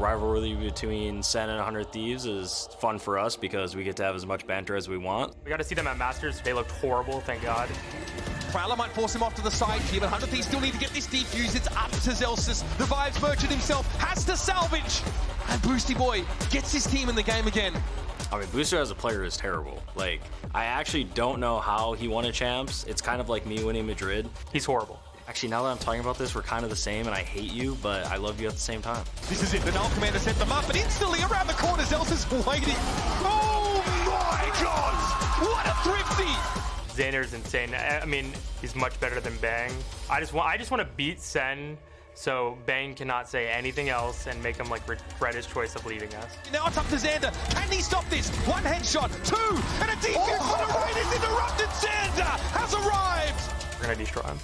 rivalry between Sen and 100 Thieves is fun for us because we get to have as much banter as we want. We got to see them at Masters. They looked horrible, thank God. Prowler might force him off to the side here, but 100 Thieves still need to get this defuse. It's up to Zelsis. The Vibes Merchant himself has to salvage. And Boosty Boy gets his team in the game again. I mean, Booster as a player is terrible. Like, I actually don't know how he won a champs. It's kind of like me winning Madrid. He's horrible. Actually, now that I'm talking about this, we're kind of the same, and I hate you, but I love you at the same time. This is it. The Null Commander set them up, and instantly around the corner, Zelsis waiting. Oh my God! What a thrifty! Xander's insane. I mean, he's much better than Bang. I just want to beat Sen, so Bang cannot say anything else and make him like regret his choice of leaving us. Now it's up to Xander. Can he stop this? One headshot, two, and a defense on the raid is interrupted. Xander has arrived. We're gonna destroy him.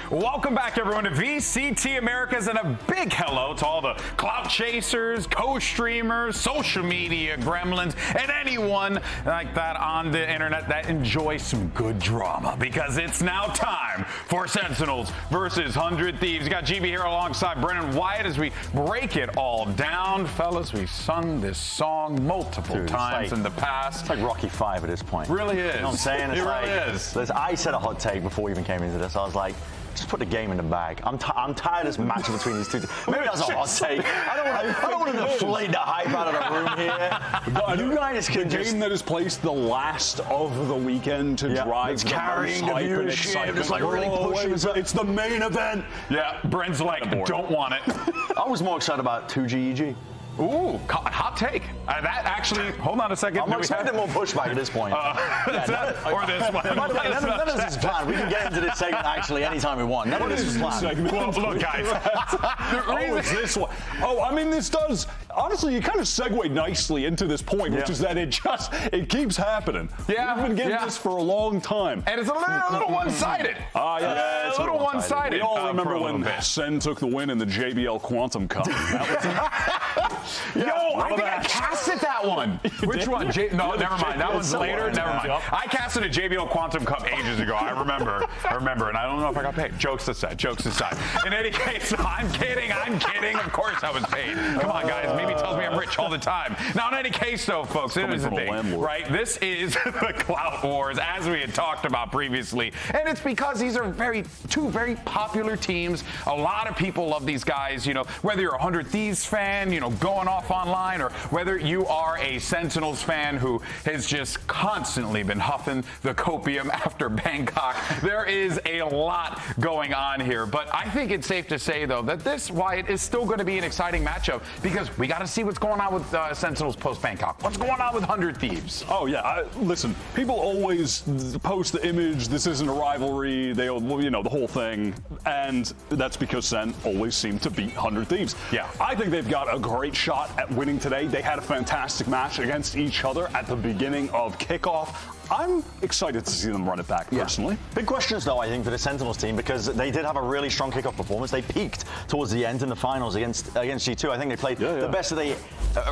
Welcome back, everyone, to VCT Americas, and a big hello to all the clout chasers, co-streamers, social media gremlins, and anyone like that on the internet that enjoys some good drama, because it's now time for Sentinels versus 100 Thieves. You got GB here alongside Brennan Wyatt as we break it all down. Fellas, we've sung this song multiple times in the past. It's like Rocky 5 at this point. Really is. You know what I'm saying? It's it like, really is. I said a hot take before we even came into this. I was like, just put the game in the bag. I'm tired of this match between these two. Maybe that's a hot take. I don't want to deflate the hype out of the room here. You guys can the game that has placed the last of the weekend to drive it's the carrying most the hype and viewership. excitement. It's like really pushing. It's the main event. Yeah, Brent's like, don't want it. I was more excited about 2GEG. Ooh, hot take. That actually, hold on a second. I'm expecting more pushback at this point. Or this one. By the way, none of this is planned. We can get into this segment actually anytime we want. None of this was planned. Well, look, guys. It's this one. Oh, I mean, this does. Honestly, you kind of segued nicely into this point, which is that it keeps happening. Yeah, we've been getting this for a long time. And it's a little one-sided. Yeah, it's a little one-sided. We all remember when Sen took the win in the JBL Quantum Cup. Yo, I think I casted that one. Which one? No, never mind. That one's later. Never mind. I casted a JBL Quantum Cup ages ago. I remember, and I don't know if I got paid. Jokes aside. In any case, I'm kidding. Of course I was paid. Come on, guys. Mimi tells me I'm rich all the time. Now, in any case, though, folks, it is the thing, right? This is the Clout Wars, as we had talked about previously, and it's because these are two very popular teams. A lot of people love these guys. You know, whether you're a 100 Thieves fan, you know, going off online, or whether you are a Sentinels fan who has just constantly been huffing the copium after Bangkok. There is a lot going on here, but I think it's safe to say, though, that this, Wyatt, is still going to be an exciting matchup because we got to see what's going on with Sentinels post-Bangkok. What's going on with 100 Thieves? Oh, yeah. Listen, people always post the image, this isn't a rivalry, they, you know, the whole thing, and that's because Sen always seem to beat 100 Thieves. Yeah. I think they've got a great shot at winning today. They had a fantastic match against each other at the beginning of Kickoff. I'm excited to see them run it back, personally. Big questions, though, I think, for the Sentinels team, because they did have a really strong kickoff performance. They peaked towards the end in the finals against G2. I think they played the best that they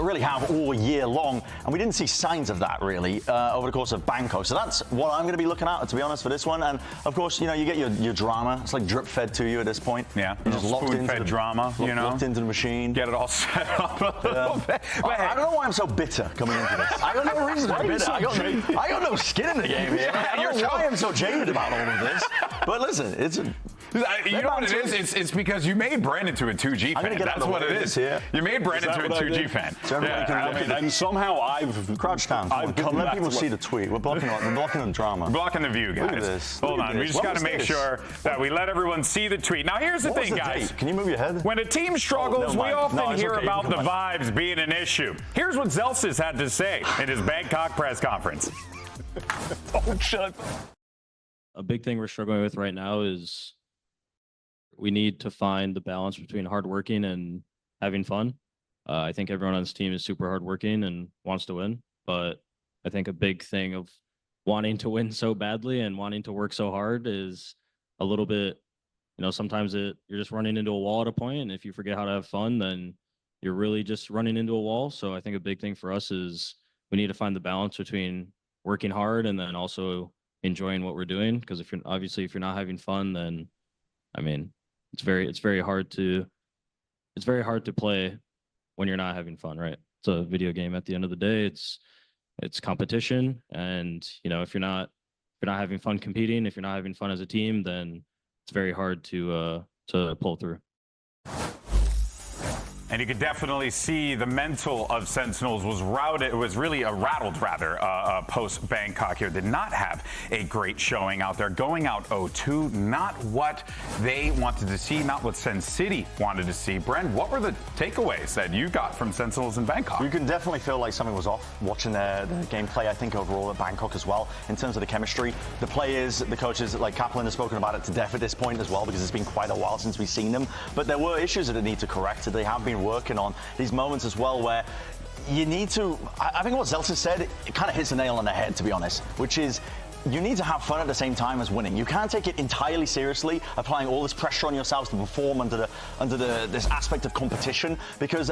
really have all year long, and we didn't see signs of that, really, over the course of Bangkok. So that's what I'm going to be looking at, to be honest, for this one. And, of course, you know, you get your drama. It's like drip-fed to you at this point. Yeah, you're just locked into the drama, locked into the machine. Get it all set up a little bit. I don't know why I'm so bitter coming into this. I got no reason to be bitter. I got no skin in the game here. I don't know why I'm so jaded about all of this. But listen, you know what it is? It's because you made Brandon to a 2G fan. That's what it is. You made Brandon to a 2G fan. So and somehow I've crouched down. Let people see the tweet. We're blocking the drama. We're blocking the view, guys. Look at this. Hold on. We just got to make sure that we let everyone see the tweet. Now, here's the thing, guys. Can you move your head? When a team struggles, we often hear about the vibes being an issue. Here's what Zelsis had to say in his Bangkok press conference. Oh, shut. A big thing we're struggling with right now is we need to find the balance between hardworking and having fun. I think everyone on this team is super hardworking and wants to win, but I think a big thing of wanting to win so badly and wanting to work so hard is a little bit, you know, sometimes you're just running into a wall at a point, and if you forget how to have fun, then you're really just running into a wall. So I think a big thing for us is we need to find the balance between working hard and then also, enjoying what we're doing. Because if you're not having fun, then I mean, it's very hard to play when you're not having fun, right? It's a video game at the end of the day. It's competition, and you know, if you're not having fun competing, if you're not having fun as a team, then it's very hard to pull through. And you could definitely see the mental of Sentinels was rattled post-Bangkok here. Did not have a great showing out there. Going out 0-2, not what they wanted to see, not what Sen City wanted to see. Bren, what were the takeaways that you got from Sentinels in Bangkok? You can definitely feel like something was off watching their gameplay, I think, overall at Bangkok as well, in terms of the chemistry. The players, the coaches, like Kaplan has spoken about it to death at this point as well, because it's been quite a while since we've seen them. But there were issues that they need to correct. They have been working on these moments as well where you need to, I think what Zelsis said, it kind of hits the nail on the head, to be honest, which is you need to have fun at the same time as winning. You can't take it entirely seriously, applying all this pressure on yourselves to perform under this aspect of competition, because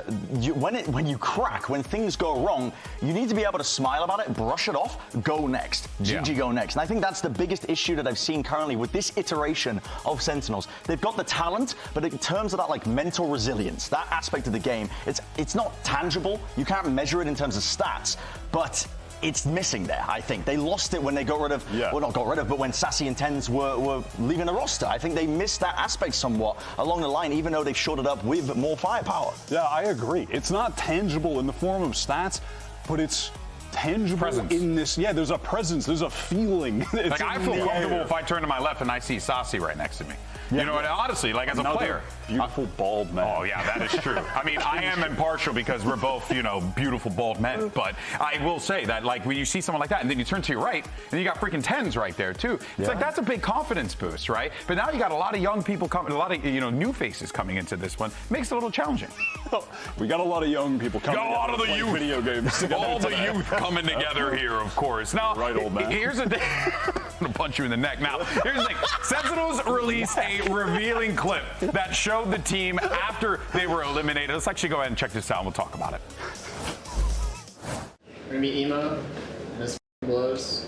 when you crack, when things go wrong, you need to be able to smile about it, brush it off, go next. GG, go next. And I think that's the biggest issue that I've seen currently with this iteration of Sentinels. They've got the talent, but in terms of that like mental resilience, that aspect of the game, it's not tangible. You can't measure it in terms of stats, but it's missing there, I think. They lost it when they got rid of, well, not got rid of, but when Sassy and Tens were leaving the roster. I think they missed that aspect somewhat along the line, even though they've shored it up with more firepower. Yeah, I agree. It's not tangible in the form of stats, but it's tangible in this. Yeah, there's a presence, there's a feeling. Like, I feel comfortable if I turn to my left and I see Sassy right next to me. You know what, honestly, like as a player. Beautiful bald man. Oh, yeah, that is true. I mean, I am impartial because we're both, you know, beautiful bald men. But I will say that, like, when you see someone like that and then you turn to your right and you got freaking Tens right there, too. It's like, that's a big confidence boost, right? But now you got a lot of young people coming, a lot of, you know, new faces coming into this one. Makes it a little challenging. We got a lot of young people coming together. A lot of the youth. Video games together. All the youth coming together here, of course. Now, right, old man. Here's the thing. I'm going to punch you in the neck. Now, here's the thing. Sentinels released a revealing clip that showed the team after they were eliminated. Let's actually go ahead and check this out and we'll talk about it. We're gonna be emo, and this blows,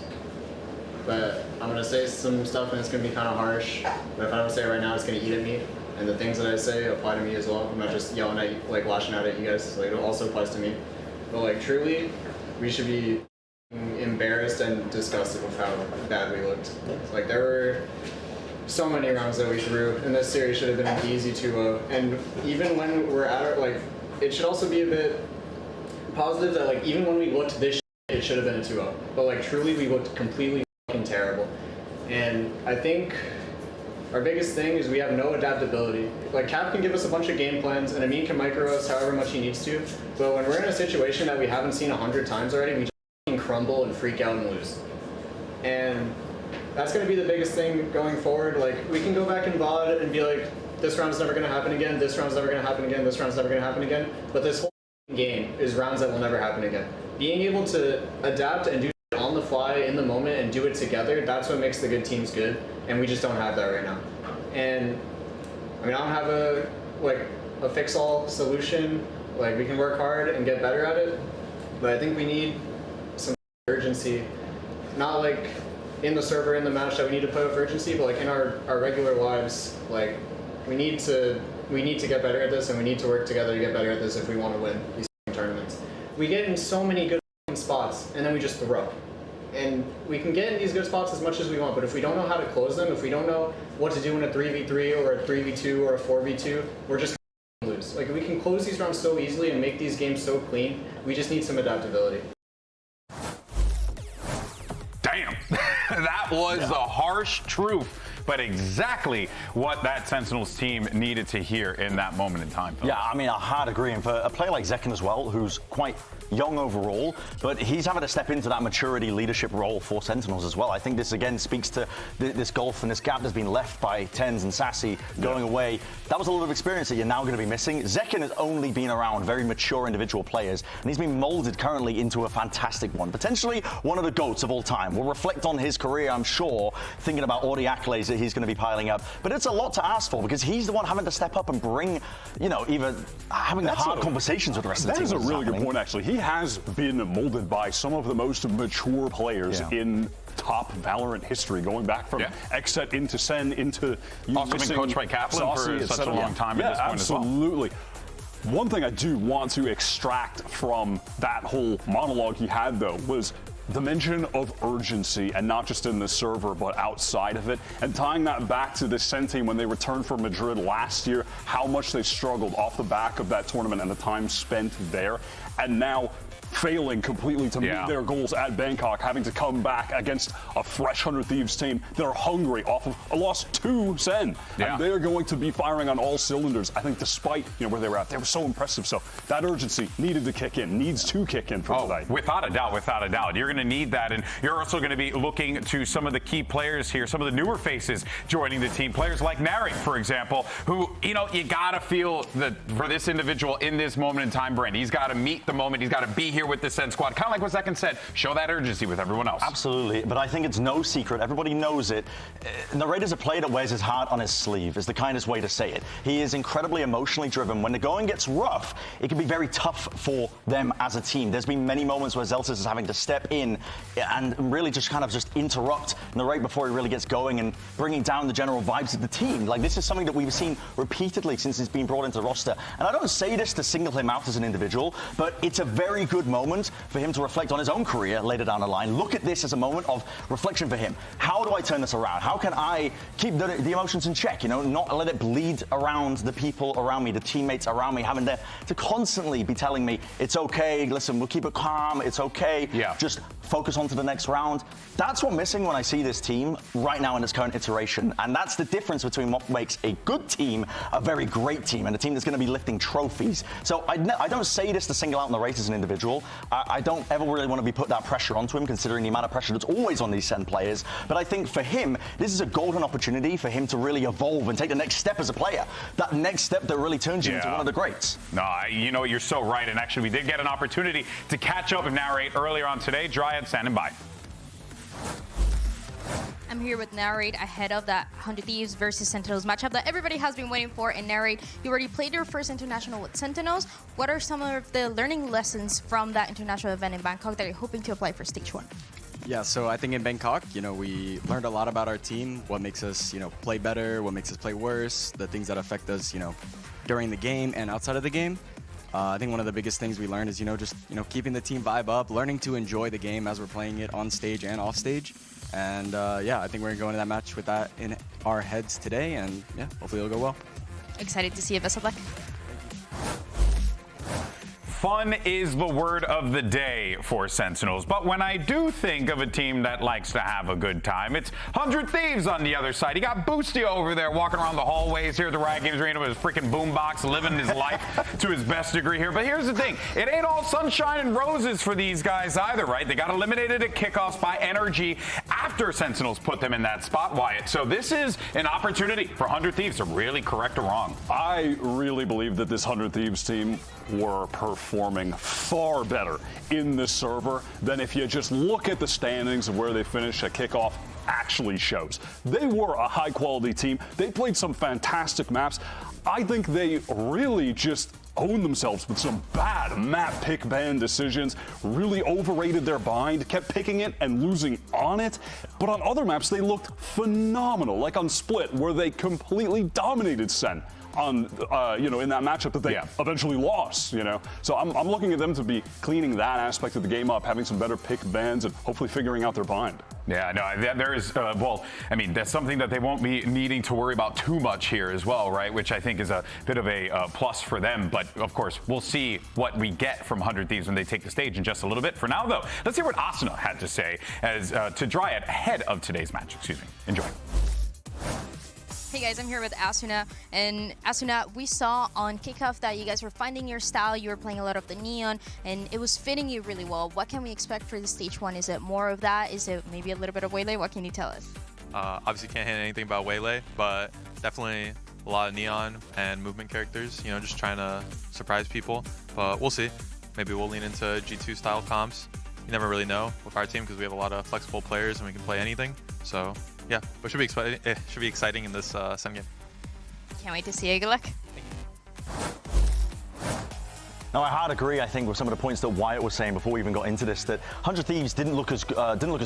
but I'm gonna say some stuff and it's gonna be kind of harsh, but if I don't say it right now, it's gonna eat at me, and the things that I say apply to me as well. I'm not just yelling at you, like lashing out at you guys, like it also applies to me. But like truly, we should be embarrassed and disgusted with how bad we looked. Like there were so many rounds that we threw, and this series should have been an easy 2-0. And even when we're at our, like, it should also be a bit positive that, like, even when we looked this it should have been a 2-0. But, like, truly, we looked completely fucking terrible. And I think our biggest thing is we have no adaptability. Like, Cap can give us a bunch of game plans, and Amin can micro us however much he needs to. But when we're in a situation that we haven't seen 100 times already, we just fucking crumble and freak out and lose. And that's going to be the biggest thing going forward. Like, we can go back in VOD and be like, this round's never going to happen again, this round's never going to happen again, this round's never going to happen again. But this whole game is rounds that will never happen again. Being able to adapt and do on the fly in the moment and do it together, that's what makes the good teams good. And we just don't have that right now. And I mean, I don't have a fix-all solution. Like, we can work hard and get better at it, but I think we need some urgency. Not like in the server, in the match that we need to play with urgency, but like in our regular lives, like we need to get better at this, and we need to work together to get better at this if we want to win these tournaments. We get in so many good spots, and then we just throw. And we can get in these good spots as much as we want, but if we don't know how to close them, if we don't know what to do in a 3v3 or a 3v2 or a 4v2, we're just gonna lose. Like, we can close these rounds so easily and make these games so clean. We just need some adaptability. Damn, that was the harsh truth, but exactly what that Sentinels team needed to hear in that moment in time. Yeah, I mean, I hard agree. And for a player like Zekken as well, who's quite young overall, but he's having to step into that maturity leadership role for Sentinels as well. I think this again speaks to this gulf and this gap that's been left by Tens and Sassy going away. That was a lot of experience that you're now going to be missing. Zekken has only been around very mature individual players, and he's been molded currently into a fantastic one, potentially one of the GOATs of all time. We'll reflect on his career, I'm sure, thinking about all the accolades that he's going to be piling up, but it's a lot to ask for because he's the one having to step up and bring, you know, even having the hard conversations with the rest of the team. That is a really good point, actually. He has been molded by some of the most mature players in top Valorant history, going back from Xset into Sen into also been coached by Kaplan for such a long time at this point as well. Absolutely. One thing I do want to extract from that whole monologue he had, though, was the mention of urgency, and not just in the server, but outside of it. And tying that back to the Sen team when they returned from Madrid last year, how much they struggled off the back of that tournament and the time spent there. And now failing completely to meet their goals at Bangkok, having to come back against a fresh 100 Thieves team that are hungry off of a loss to Sen. And they're going to be firing on all cylinders. I think despite where they were at, they were so impressive. So that urgency needed to kick in, needs to kick in for today. Without a doubt, without a doubt. You're going to need that. And you're also going to be looking to some of the key players here, some of the newer faces joining the team. Players like Nary, for example, who, you got to feel that for this individual in this moment in time, Brent, he's got to meet the moment. He's got to be here with the Sen squad. Kind of like what Second said, show that urgency with everyone else. Absolutely, but I think it's no secret. Everybody knows it. Narrator's a player that wears his heart on his sleeve, is the kindest way to say it. He is incredibly emotionally driven. When the going gets rough, it can be very tough for them as a team. There's been many moments where Zelsis is having to step in and really just kind of interrupt Narrate before he really gets going and bringing down the general vibes of the team. Like, this is something that we've seen repeatedly since he's been brought into the roster. And I don't say this to single him out as an individual, but it's a very good moment for him to reflect on his own career later down the line. Look at this as a moment of reflection for him. How do I turn this around? How can I keep the emotions in check, not let it bleed around the people around me, the teammates around me, having to constantly be telling me, it's okay, listen, we'll keep it calm, it's okay, just focus on to the next round. That's what's missing when I see this team right now in its current iteration. And that's the difference between what makes a good team a very great team and a team that's going to be lifting trophies. So I don't say this to single out Narrate as an individual. I don't ever really want to be put that pressure onto him, considering the amount of pressure that's always on these Sen players. But I think for him, this is a golden opportunity for him to really evolve and take the next step as a player. That next step that really turns you into one of the greats. No, you're so right. And actually, we did get an opportunity to catch up with Narrate earlier on today. Dryad, standing by. I'm here with Narrate ahead of that 100 Thieves versus Sentinels matchup that everybody has been waiting for. And Narrate, you already played your first international with Sentinels. What are some of the learning lessons from that international event in Bangkok that you're hoping to apply for stage 1? Yeah, so I think in Bangkok, we learned a lot about our team, what makes us, play better, what makes us play worse, the things that affect us, during the game and outside of the game. I think one of the biggest things we learned is, just, keeping the team vibe up, learning to enjoy the game as we're playing it on stage and off stage. And yeah, I think we're going to go into that match with that in our heads today, and yeah, hopefully it'll go well. Excited to see you. Best of luck. Fun is the word of the day for Sentinels, but when I do think of a team that likes to have a good time, it's 100 Thieves on the other side. You got Boosty over there walking around the hallways here at the Riot Games Arena with his freaking boombox, living his life to his best degree here. But here's the thing, it ain't all sunshine and roses for these guys either, right? They got eliminated at kickoffs by Energy after Sentinels put them in that spot, Wyatt. So this is an opportunity for 100 Thieves to really correct a wrong. I really believe that this 100 Thieves team were performing far better in the server than if you just look at the standings of where they finished at kickoff actually shows. They were a high quality team. They played some fantastic maps. I think they really just owned themselves with some bad map pick ban decisions, really overrated their bind, kept picking it and losing on it. But on other maps, they looked phenomenal, like on Split, where they completely dominated Sen on, in that matchup that they eventually lost, So I'm looking at them to be cleaning that aspect of the game up, having some better pick bans and hopefully figuring out their bind. Yeah, no, there is, that's something that they won't be needing to worry about too much here as well, right? Which I think is a bit of a plus for them. But of course, we'll see what we get from 100 Thieves when they take the stage in just a little bit. For now, though, let's hear what Asuna had to say as to Dryad ahead of today's match. Excuse me. Enjoy. Hey guys, I'm here with Asuna, and Asuna, we saw on Kickoff that you guys were finding your style, you were playing a lot of the neon, and it was fitting you really well. What can we expect for the stage 1? Is it more of that? Is it maybe a little bit of Waylay? What can you tell us? Obviously can't hint anything about Waylay, but definitely a lot of neon and movement characters, just trying to surprise people, but we'll see. Maybe we'll lean into G2 style comps. You never really know with our team because we have a lot of flexible players and we can play anything, so yeah, but it should be exciting in this Sen game. Can't wait to see you. Good luck. Now, I hard agree, I think, with some of the points that Wyatt was saying before we even got into this, that 100 Thieves didn't look as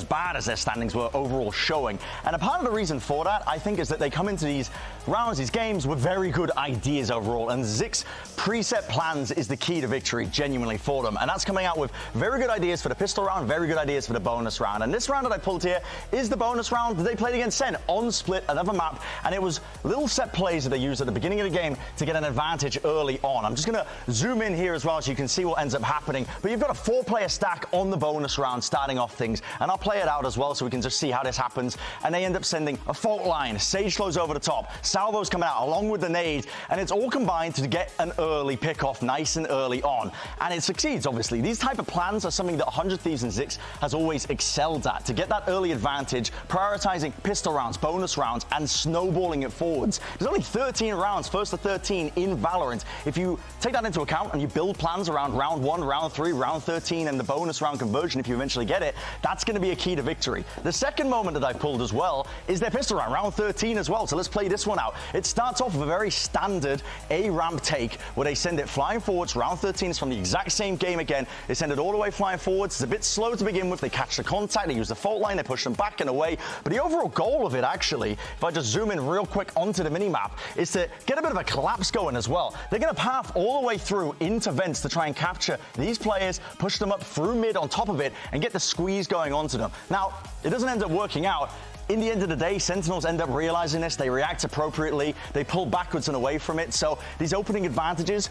bad as their standings were overall showing. And a part of the reason for that, I think, is that they come into these rounds, these games, with very good ideas overall. And Zik's preset plans is the key to victory, genuinely, for them. And that's coming out with very good ideas for the pistol round, very good ideas for the bonus round. And this round that I pulled here is the bonus round that they played against SEN on Split, another map. And it was little set plays that they used at the beginning of the game to get an advantage early on. I'm just going to zoom in here as well so you can see what ends up happening. But you've got a 4-player stack on the bonus round starting off things. And I'll play it out as well so we can just see how this happens. And they end up sending a fault line. Sage flows over the top. Salvo's coming out along with the nade. And it's all combined to get an early pick-off nice and early on. And it succeeds, obviously. These type of plans are something that 100 Thieves and Zix has always excelled at. To get that early advantage, prioritizing pistol rounds, bonus rounds, and snowballing it forwards. There's only 13 rounds, first to 13 in Valorant. If you take that into account and you build plans around round 1, round 3, round 13, and the bonus round conversion, if you eventually get it, that's going to be a key to victory. The second moment that I pulled as well is their pistol round 13 as well. So let's play this one out. It starts off with a very standard A-ramp take where they send it flying forwards. Round 13 is from the exact same game again. They send it all the way flying forwards. It's a bit slow to begin with. They catch the contact. They use the fault line. They push them back and away. But the overall goal of it, actually, if I just zoom in real quick onto the minimap, is to get a bit of a collapse going as well. They're going to path all the way through into vents to try and capture these players, push them up through mid on top of it, and get the squeeze going onto them. Now, it doesn't end up working out. In the end of the day, Sentinels end up realizing this. They react appropriately. They pull backwards and away from it. So these opening advantages.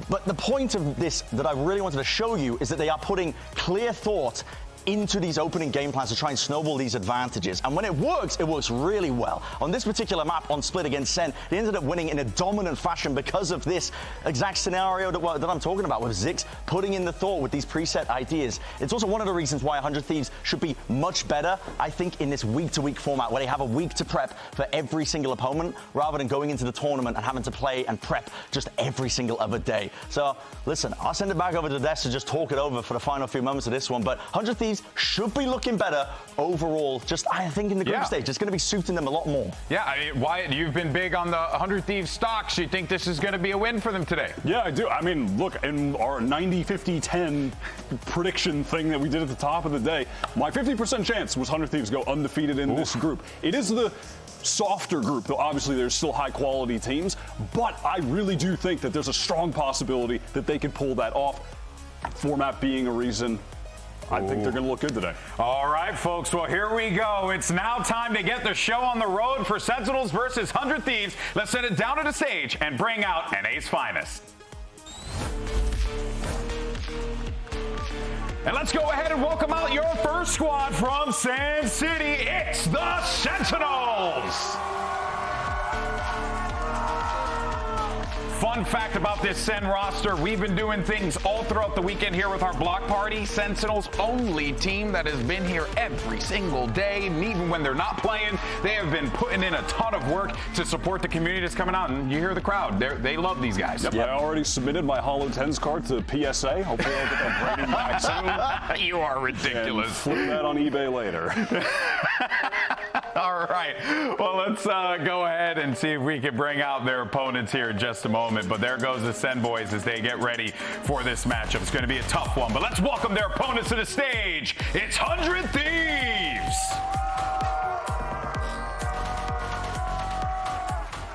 But the point of this that I really wanted to show you is that they are putting clear thought into these opening game plans to try and snowball these advantages. And when it works really well. On this particular map on Split against SEN, they ended up winning in a dominant fashion because of this exact scenario that I'm talking about, with Zix putting in the thought with these preset ideas. It's also one of the reasons why 100 Thieves should be much better, I think, in this week-to-week format, where they have a week to prep for every single opponent, rather than going into the tournament and having to play and prep just every single other day. So, listen, I'll send it back over to Des to just talk it over for the final few moments of this one, but 100 Thieves should be looking better overall, just I think in the group stage. It's going to be suiting them a lot more. Yeah, I mean, Wyatt, you've been big on the 100 Thieves stocks. You think this is going to be a win for them today? Yeah, I do. I mean, look, in our 90-50-10 prediction thing that we did at the top of the day, my 50% chance was 100 Thieves go undefeated in this group. It is the softer group, though obviously there's still high-quality teams, but I really do think that there's a strong possibility that they could pull that off, format being a reason. I think they're going to look good today. All right, folks. Well, here we go. It's now time to get the show on the road for Sentinels versus 100 Thieves. Let's send it down to the stage and bring out NA's finest. And let's go ahead and welcome out your first squad from Sand City. It's the Sentinels. Fun fact about this SEN roster, we've been doing things all throughout the weekend here with our block party. Sentinels only team that has been here every single day, and even when they're not playing, they have been putting in a ton of work to support the community that's coming out, and you hear the crowd. They love these guys. Yep. I already submitted my Holo 10s card to PSA. Hopefully I'll get that grading back soon. You are ridiculous. And flip that on eBay later. All right. Well, let's go ahead and see if we can bring out their opponents here in just a moment. But there goes the Sen boys as they get ready for this matchup. It's going to be a tough one, but let's welcome their opponents to the stage. It's 100 Thieves.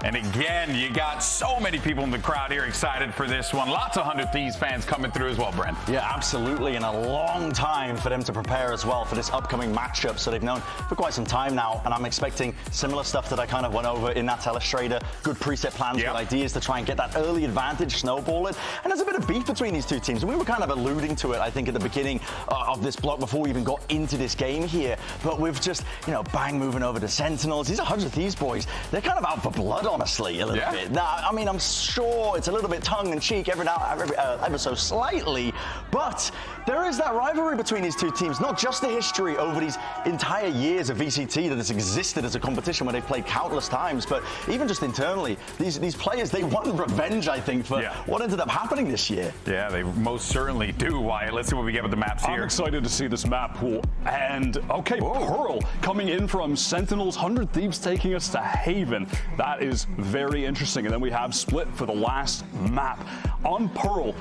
And again, you got so many people in the crowd here excited for this one. Lots of 100 Thieves fans coming through as well, Brent. Yeah, absolutely. And a long time for them to prepare as well for this upcoming matchup. So they've known for quite some time now. And I'm expecting similar stuff that I kind of went over in that Telestrator. Good preset plans, good ideas to try and get that early advantage, snowball it. And there's a bit of beef between these two teams. And we were kind of alluding to it, I think, at the beginning of this block before we even got into this game here. But with just, Bang moving over to Sentinels. These 100 Thieves boys, they're kind of out for blood, honestly, a little bit. Now, I mean, I'm sure it's a little bit tongue-in-cheek ever so slightly, but there is that rivalry between these two teams, not just the history over these entire years of VCT that has existed as a competition where they've played countless times, but even just internally, these players, they want revenge, I think, for what ended up happening this year. Yeah, they most certainly do, Wyatt. Let's see what we get with the maps here. I'm excited to see this map pool. And, okay, Pearl coming in from Sentinels, 100 Thieves taking us to Haven. That is very interesting. And then we have Split for the last map. On Pearl,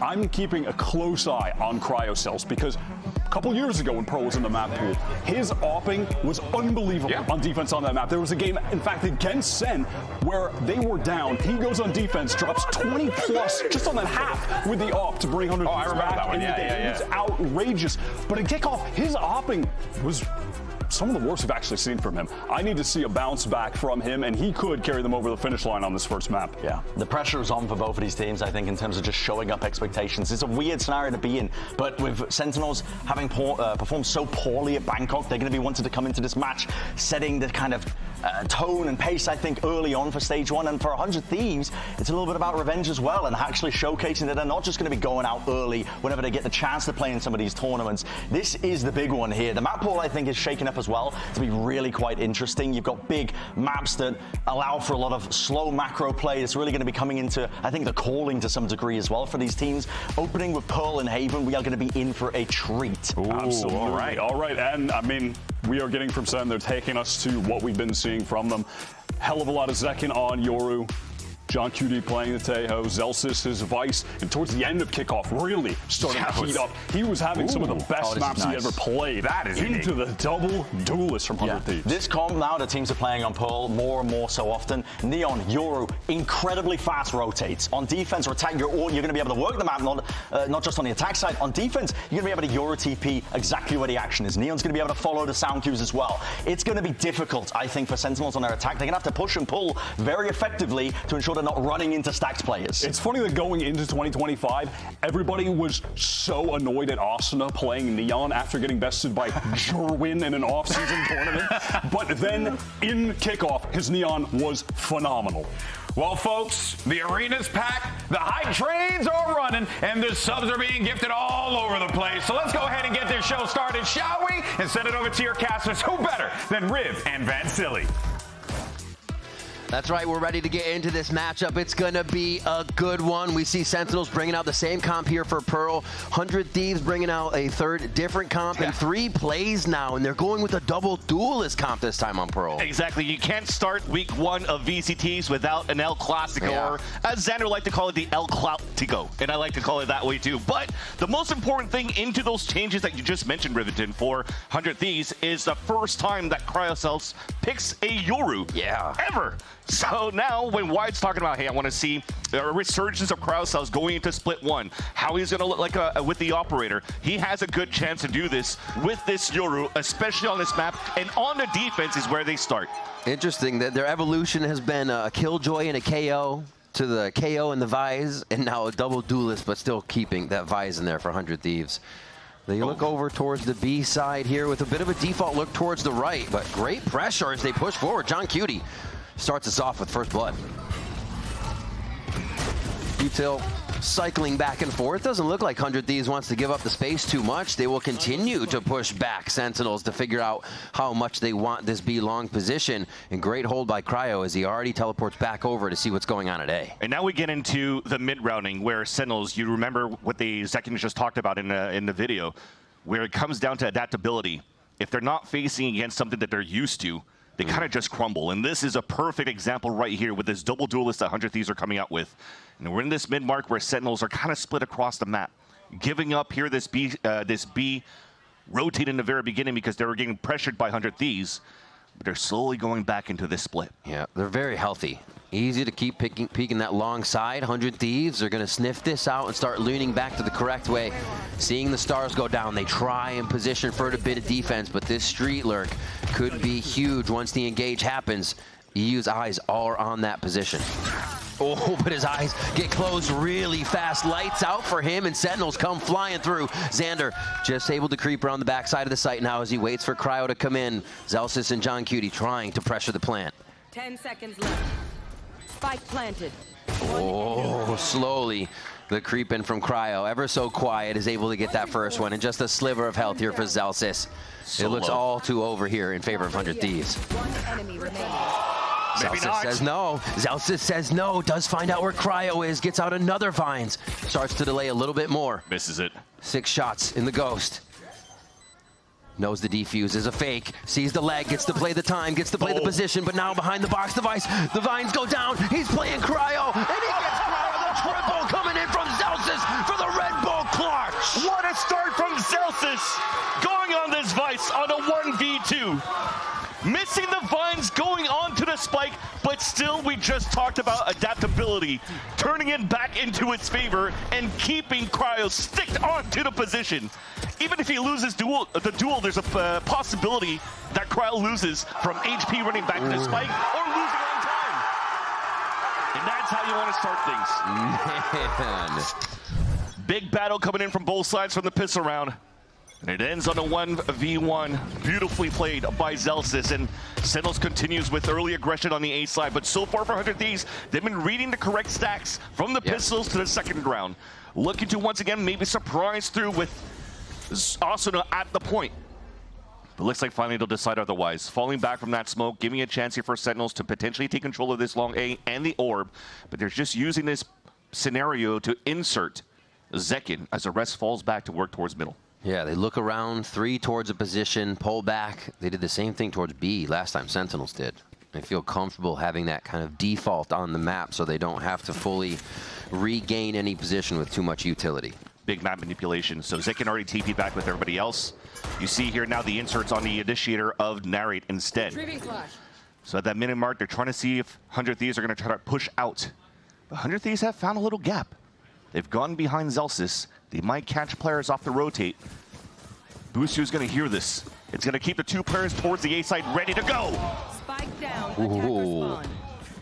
I'm keeping a close eye on Cryocells because a couple years ago when Pearl was in the map pool, his opping was unbelievable on defense on that map. There was a game, in fact, against SEN where they were down. He goes on defense, drops 20 plus just on that half with the op to bring 100 I remember back that one. in the game. It was outrageous. But at Kickoff, his opping was some of the worst we've actually seen from him. I need to see a bounce back from him, and he could carry them over the finish line on this first map. Yeah, the pressure is on for both of these teams, I think, in terms of just showing up expectations. It's a weird scenario to be in, but with Sentinels having performed so poorly at Bangkok, they're going to be wanting to come into this match setting the kind of tone and pace, I think, early on for stage one. And for 100 Thieves, it's a little bit about revenge as well, and actually showcasing that they're not just going to be going out early whenever they get the chance to play in some of these tournaments. This is the big one here. The map pool, I think, is shaking up as well to be really quite interesting. You've got big maps that allow for a lot of slow macro play. It's really going to be coming into, I think, the calling to some degree as well for these teams. Opening with Pearl and Haven, we are going to be in for a treat. Ooh, absolutely. All right. And I mean, we are getting from SEN. They're taking us to what we've been seeing from them. Hell of a lot of Zekin on Yoru. John QD playing the Tejo, Zelsis, his Vice, and towards the end of Kickoff, really starting to heat up. He was having some of the best maps he ever played. That is into the double duelist from 100 Thieves. This comp now, the teams are playing on Pearl more and more so often. Neon, Yoru, incredibly fast rotates. On defense or attack, you're going to be able to work the map, not just on the attack side. On defense, you're going to be able to Yoru TP exactly where the action is. Neon's going to be able to follow the sound cues as well. It's going to be difficult, I think, for Sentinels on their attack. They're going to have to push and pull very effectively to ensure they're not running into stacked players. It's funny that going into 2025, everybody was so annoyed at Asuna playing Neon after getting bested by Jerwin in an off-season tournament. But then in Kickoff, his Neon was phenomenal. Well, folks, the arena's packed, the hype trains are running, and the subs are being gifted all over the place. So let's go ahead and get this show started, shall we? And send it over to your casters. Who better than Riv and Van Silly? That's right, we're ready to get into this matchup. It's gonna be a good one. We see Sentinels bringing out the same comp here for Pearl. 100 Thieves bringing out a third different comp and 3 plays now, and they're going with a double duelist comp this time on Pearl. Exactly, you can't start week 1 of VCTs without an El Clasico, or as Xander liked to call it, the El Clautico, and I like to call it that way too. But the most important thing into those changes that you just mentioned, Riverton, for 100 Thieves is the first time that Cryocells picks a Yoru ever. So now when Wyatt's talking about, hey, I want to see a resurgence of Cryocells going into split 1, how he's going to look like with the operator, he has a good chance to do this with this Yoru, especially on this map, and on the defense is where they start. Interesting that their evolution has been a Killjoy and a KO, to the KO and the Vise, and now a double duelist, but still keeping that Vise in there for 100 Thieves. They look over towards the B side here with a bit of a default look towards the right, but great pressure as they push forward. John Cutie starts us off with first blood. Util cycling back and forth. Doesn't look like 100 Thieves wants to give up the space too much. They will continue to push back Sentinels to figure out how much they want this B long position. And great hold by Cryo as he already teleports back over to see what's going on at A. And now we get into the mid-rounding where Sentinels, you remember what the Zekin just talked about in the video, where it comes down to adaptability. If they're not facing against something that they're used to, they kind of just crumble. And this is a perfect example right here with this double duelist that 100 Thieves are coming out with. And we're in this mid-mark where Sentinels are kind of split across the map. Giving up here this B rotate in the very beginning because they were getting pressured by 100 Thieves. But they're slowly going back into this split. Yeah, they're very healthy. Easy to keep peeking that long side. 100 Thieves are going to sniff this out and start leaning back to the correct way. Seeing the stars go down, they try and position for a bit of defense, but this street lurk could be huge once the engage happens. EU's eyes are on that position. Oh, but his eyes get closed really fast. Lights out for him, and Sentinels come flying through. Xander just able to creep around the backside of the site now as he waits for Cryo to come in. Zelsis and John Cutie trying to pressure the plant. 10 seconds left. Spike planted. Oh, slowly the creep in from Cryo, ever so quiet, is able to get that first one, and just a sliver of health here for Zelsis. It looks all too over here in favor of 100 Thieves. Zelsis says no. Zelsis says no. Does find out where Cryo is. Gets out another Vines. Starts to delay a little bit more. Misses it. 6 shots in the Ghost. Knows the defuse is a fake. Sees the leg. Gets to play the time. Gets to play the position. But now behind the box device, the Vines go down. He's playing Cryo. And he gets Cryo. The triple coming in from Zelsis for the Zelsis going on this Vice on a 1v2. Missing the vines, going on to the spike, but still we just talked about adaptability, turning it back into its favor and keeping Cryo sticked onto the position. Even if he loses the duel, there's a possibility that Cryo loses from HP running back to the spike or losing on time. And that's how you want to start things. Man. Big battle coming in from both sides from the pistol round. And it ends on a 1v1. Beautifully played by Zelsis. And Sentinels continues with early aggression on the A side. But so far for 100 Thieves, they've been reading the correct stacks from the pistols to the second round. Looking to once again maybe surprise through with Asuna at the point. But looks like finally they'll decide otherwise. Falling back from that smoke, giving a chance here for Sentinels to potentially take control of this long A and the orb. But they're just using this scenario to insert Zekin as the rest falls back to work towards middle. Yeah, they look around, 3 towards a position, pull back. They did the same thing towards B last time Sentinels did. They feel comfortable having that kind of default on the map so they don't have to fully regain any position with too much utility. Big map manipulation. So Zekin already TP'd back with everybody else. You see here now the inserts on the initiator of Narrate instead. So at that minute mark, they're trying to see if 100 Thieves are going to try to push out. But 100 Thieves have found a little gap. They've gone behind Zelsis. They might catch players off the rotate. Boostio's going to hear this. It's going to keep the 2 players towards the A side ready to go. Spike down. Ooh.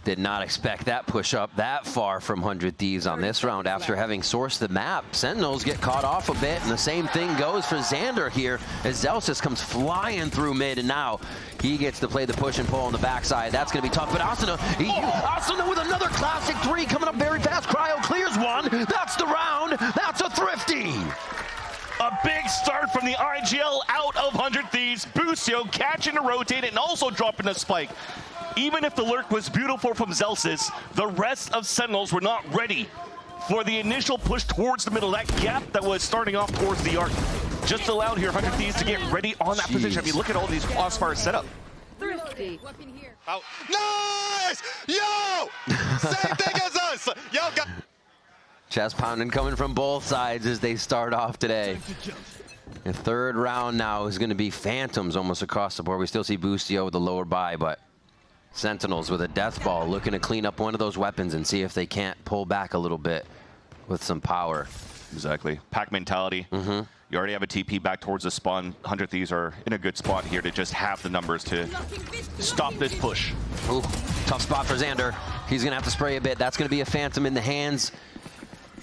Did not expect that push up that far from 100 Thieves on this round after having sourced the map. Sentinels get caught off a bit, and the same thing goes for Xander here as Zelsis comes flying through mid, and now he gets to play the push and pull on the backside. That's going to be tough, but Asuna, Asuna with another classic 3 coming up very fast. Cryo clears one. That's the round. That's a thrifty. A big start from the IGL out of 100 Thieves. Boostio catching the rotate and also dropping a spike. Even if the lurk was beautiful from Zelsis, the rest of Sentinels were not ready for the initial push towards the middle. That gap that was starting off towards the arc just allowed here 100 Thieves to get ready on that position. I mean, look at all these crossfires set up. Out. Nice! Yo! Same thing as us! Yo, Chest pounding coming from both sides as they start off today. The third round now is going to be Phantoms almost across the board. We still see Boostio with the lower buy, but Sentinels with a death ball looking to clean up one of those weapons and see if they can't pull back a little bit with some power. Exactly. Pack mentality. You already have a TP back towards the spawn. 100 Thieves are in a good spot here to just have the numbers to stop this push. Ooh, tough spot for Xander. He's going to have to spray a bit. That's going to be a Phantom in the hands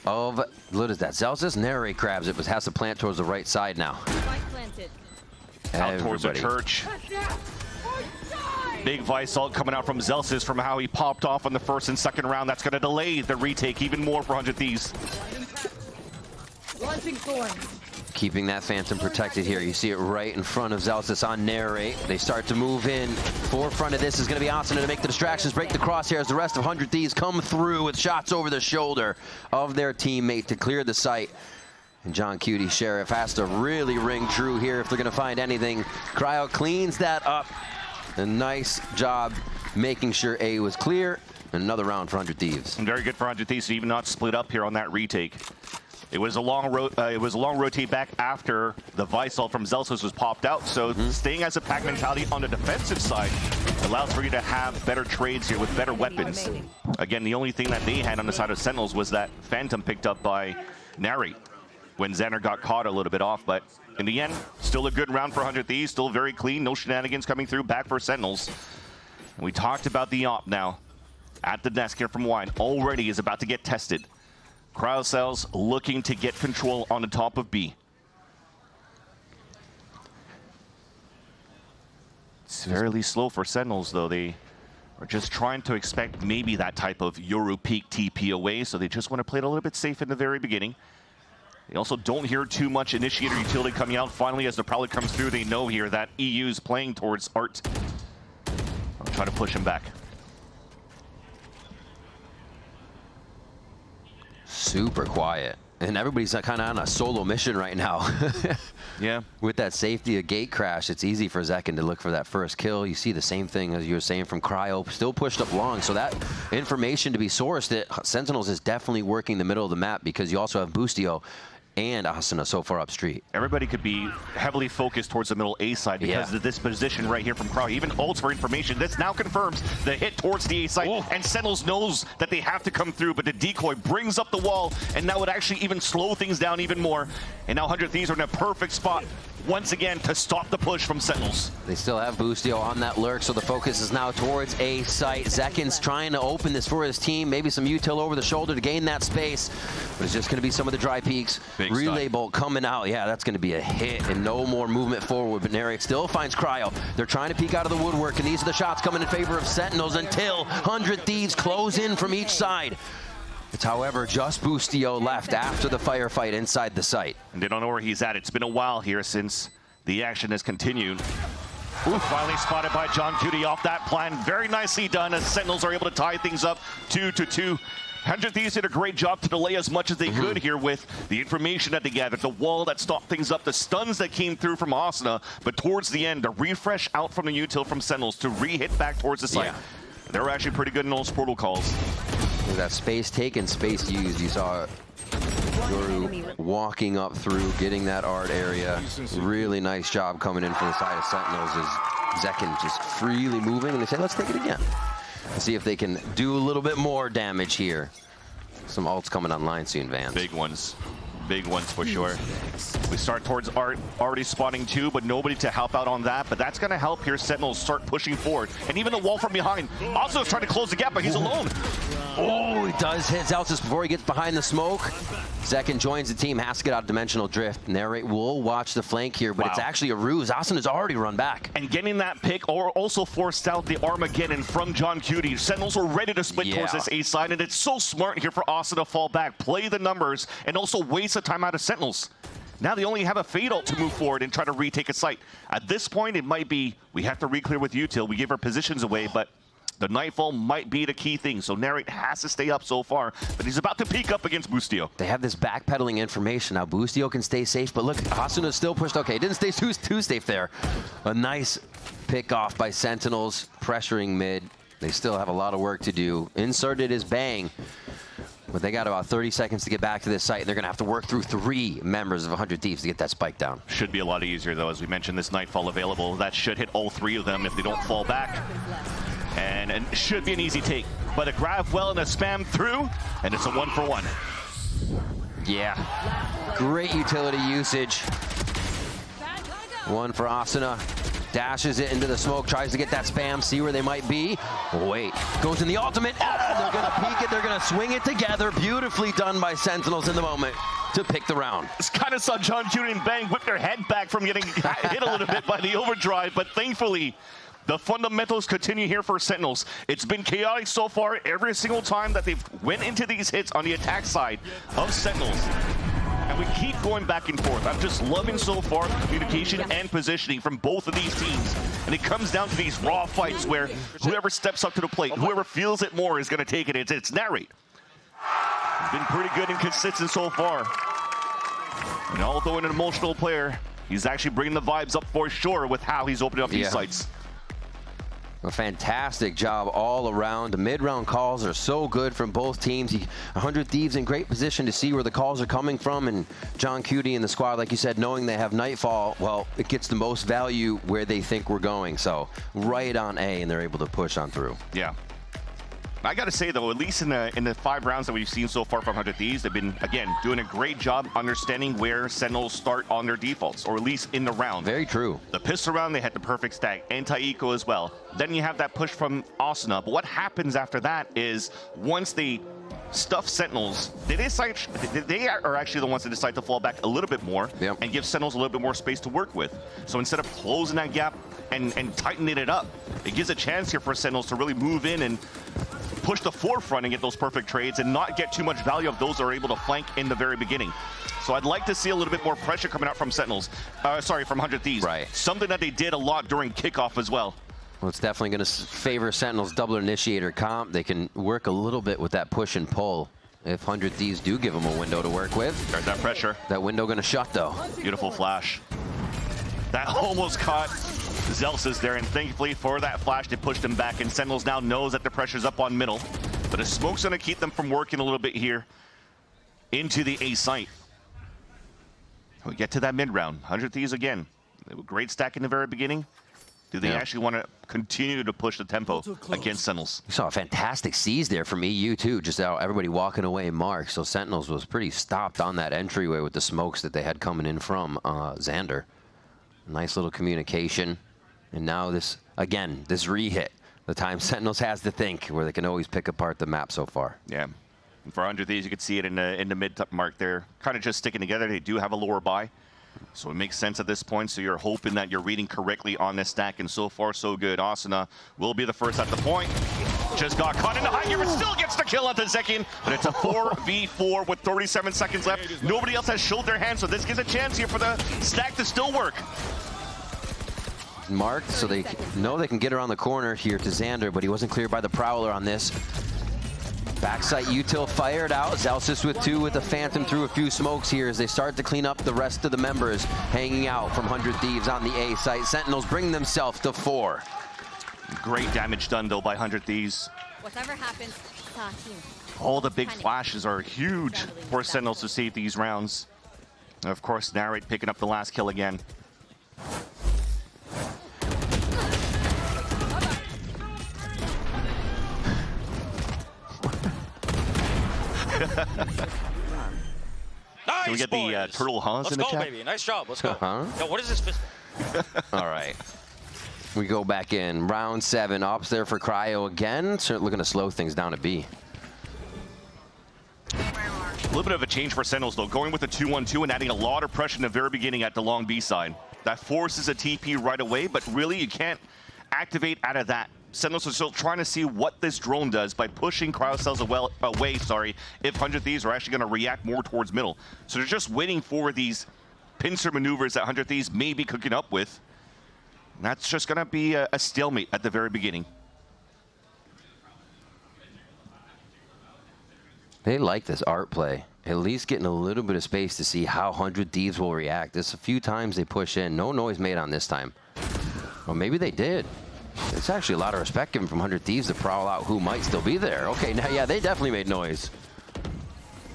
of, what is that, Zelsis? Narrate grabs it, but has to plant towards the right side now. Out towards the church. Big Vice ult coming out from Zelsis from how he popped off on the first and second round. That's going to delay the retake even more for 100 Thieves. Keeping that Phantom protected here. You see it right in front of Zelsis on Narrate. They start to move in. Forefront of this is going to be Asuna to make the distractions, break the crosshairs. The rest of 100 Thieves come through with shots over the shoulder of their teammate to clear the site. And John Cutie Sheriff has to really ring true here if they're going to find anything. Cryo cleans that up. A nice job making sure A was clear. Another round for 100 Thieves. And very good for 100 Thieves to even not split up here on that retake. It was a long rotate back after the Vice ult from Zelsis was popped out. So staying as a pack mentality on the defensive side allows for you to have better trades here with better weapons. Again, the only thing that they had on the side of Sentinels was that Phantom picked up by Narrate when Xander got caught a little bit off. But in the end, still a good round for 100 Thieves. Still very clean. No shenanigans coming through. Back for Sentinels. And we talked about the op now. At the desk here from Wine. Already is about to get tested. Cryocells looking to get control on the top of B. It's fairly slow for Sentinels, though. They are just trying to expect maybe that type of Euro peak TP away, so they just want to play it a little bit safe in the very beginning. They also don't hear too much initiator utility coming out. Finally, as the Prowler comes through, they know here that EU's playing towards Art. I'll try to push him back. Super quiet. And everybody's kind of on a solo mission right now. Yeah. With that safety of gate crash, it's easy for Zekin to look for that first kill. You see the same thing as you were saying from Cryo. Still pushed up long. So that information to be sourced, that Sentinels is definitely working the middle of the map because you also have Boostio and Asuna so far up street. Everybody could be heavily focused towards the middle A side because of this position right here from Crowd. Even ults for information. This now confirms the hit towards the A side, and Sentinels knows that they have to come through, but the decoy brings up the wall, and now it actually even slow things down even more. And now 100 Thieves are in a perfect spot once again to stop the push from Sentinels. They still have Boostio on that lurk, so the focus is now towards A site. Zekin's trying to open this for his team, maybe some util over the shoulder to gain that space, but it's just going to be some of the dry peaks. Big Relay stun. bolt coming out. Yeah, that's going to be a hit and no more movement forward, but Narek still finds Cryo. They're trying to peek out of the woodwork, and these are the shots coming in favor of Sentinels until 100 Thieves close in from each side. It's, however, just Boostio left after the firefight inside the site. And they don't know where he's at. It's been a while here since the action has continued. Finally spotted by John Cutie off that plan. Very nicely done as Sentinels are able to tie things up 2-2. 100 Thieves did a great job to delay as much as they could here with the information that they gathered, the wall that stopped things up, the stuns that came through from Asuna, but towards the end, the refresh out from the util from Sentinels to re-hit back towards the site. Yeah. They were actually pretty good in those portal calls. With that space taken, space used, you saw Yoru walking up through, getting that art area. Really nice job coming in from the side of Sentinels as Zekin just freely moving, and they say, let's take it again. See if they can do a little bit more damage here. Some ults coming online soon, Vans. Big ones for sure. We start towards Art, already spotting 2, but nobody to help out on that. But that's going to help here. Sentinels start pushing forward. And even the wall from behind. Also trying to close the gap, but he's alone. Oh, he does hit Zelsis before he gets behind the smoke. Zekin joins the team, has to get out of Dimensional Drift. Narrate will watch the flank here, but it's actually a ruse. Asuna's already run back. And getting that pick or also forced out the Armageddon from John Cutie. Sentinels were ready to split towards this A side, and it's so smart here for Asuna to fall back, play the numbers, and also waste the time out of Sentinels. Now they only have a Fade ult to move forward and try to retake a site. At this point, it might be, we have to re-clear with util. We give our positions away, but the Nightfall might be the key thing. So Narrate has to stay up so far, but he's about to peek up against Boostio. They have this backpedaling information. Now Boostio can stay safe, but look, Asuna's still pushed. Okay, didn't stay too safe there. A nice pick off by Sentinels, pressuring mid. They still have a lot of work to do. Inserted is Bang, but they got about 30 seconds to get back to this site, and they're going to have to work through 3 members of 100 Thieves to get that spike down. Should be a lot easier, though, as we mentioned, this Nightfall available. That should hit all 3 of them if they don't fall back. And it should be an easy take. But a grab well and a spam through, and it's a 1-for-1. Yeah, great utility usage. 1 for Asuna. Dashes it into the smoke, tries to get that spam, see where they might be. Wait, goes in the ultimate. They're gonna peek it, they're gonna swing it together. Beautifully done by Sentinels in the moment to pick the round. It's kind of saw John Cutie and Bang whip their head back from getting hit a little bit by the overdrive, but thankfully, the fundamentals continue here for Sentinels. It's been chaotic so far every single time that they've went into these hits on the attack side of Sentinels. And we keep going back and forth. I'm just loving so far the communication and positioning from both of these teams. And it comes down to these raw fights where whoever steps up to the plate, whoever feels it more is going to take it. It's Narrate. He's been pretty good and consistent so far. And although an emotional player, he's actually bringing the vibes up for sure with how he's opening up these sites. A fantastic job all around. The mid-round calls are so good from both teams. 100 Thieves in great position to see where the calls are coming from, and John Cutie and the squad, like you said, knowing they have Nightfall, well, it gets the most value where they think we're going. So right on A, and they're able to push on through. Yeah. I got to say, though, at least in the 5 rounds that we've seen so far from 100 Thieves, they've been, again, doing a great job understanding where Sentinels start on their defaults, or at least in the round. Very true. The pistol round, they had the perfect stack. Anti-eco as well. Then you have that push from Asuna. But what happens after that is once they stuff Sentinels, they are actually the ones that decide to fall back a little bit more and give Sentinels a little bit more space to work with. So instead of closing that gap and tightening it up, it gives a chance here for Sentinels to really move in and push the forefront and get those perfect trades and not get too much value of those that are able to flank in the very beginning. So I'd like to see a little bit more pressure coming out from Sentinels, from 100 Thieves. Right. Something that they did a lot during Kickoff as well. Well, it's definitely going to favor Sentinels' double initiator comp. They can work a little bit with that push and pull if 100 Thieves do give them a window to work with. There's that pressure. That window going to shut, though. Beautiful flash. That almost caught Zelsis there, and thankfully for that flash, they pushed him back, and Sentinels now knows that the pressure's up on middle. But a smoke's going to keep them from working a little bit here into the A site. We get to that mid-round. 100 Thieves again. They were great stack in the very beginning. Do they actually want to continue to push the tempo against Sentinels? We saw a fantastic seize there from EU too, just out everybody walking away marked. So Sentinels was pretty stopped on that entryway with the smokes that they had coming in from Xander. Nice little communication. And now this, again, this re-hit. The time Sentinels has to think, where they can always pick apart the map so far. Yeah. And for 100 Thieves, you can see it in the mid mark there. Kind of just sticking together. They do have a lower buy. So it makes sense at this point. So you're hoping that you're reading correctly on this stack. And so far, so good. Asuna will be the first at the point. Just got caught in the high gear, but still gets the kill at the second. But it's a 4v4 with 37 seconds left. Nobody else has showed their hand, so this gives a chance here for the stack to still work. Marked, so they know they can get around the corner here to Xander, but he wasn't cleared by the Prowler on this. Backside util fired out. Zelsis with 2 with the Phantom through a few smokes here as they start to clean up the rest of the members hanging out from 100 Thieves on the A site. Sentinels bring themselves to 4. Great damage done though by 100 Thieves. Whatever happens, all the big flashes are huge for Sentinels to save these rounds. And of course, Narrate picking up the last kill again. Can we get the turtle Hans in the chat? Baby. Nice job. Let's go. Uh-huh. Yo, what is this? All right. We go back in. Round 7. Ops there for Cryo again. Certainly looking to slow things down at B. A little bit of a change for Sentinels, though. Going with the 2-1-2 and adding a lot of pressure in the very beginning at the long B side. That forces a TP right away, but really you can't activate out of that. Sentinels are still trying to see what this drone does by pushing cryocells away, if 100 Thieves are actually going to react more towards middle. So they're just waiting for these pincer maneuvers that 100 Thieves may be cooking up with. And that's just going to be a stalemate at the very beginning. They like this art play. At least getting a little bit of space to see how 100 Thieves will react. There's a few times they push in. No noise made on this time. Well, maybe they did. It's actually a lot of respect given from 100 Thieves to prowl out who might still be there. Okay, now, yeah, they definitely made noise.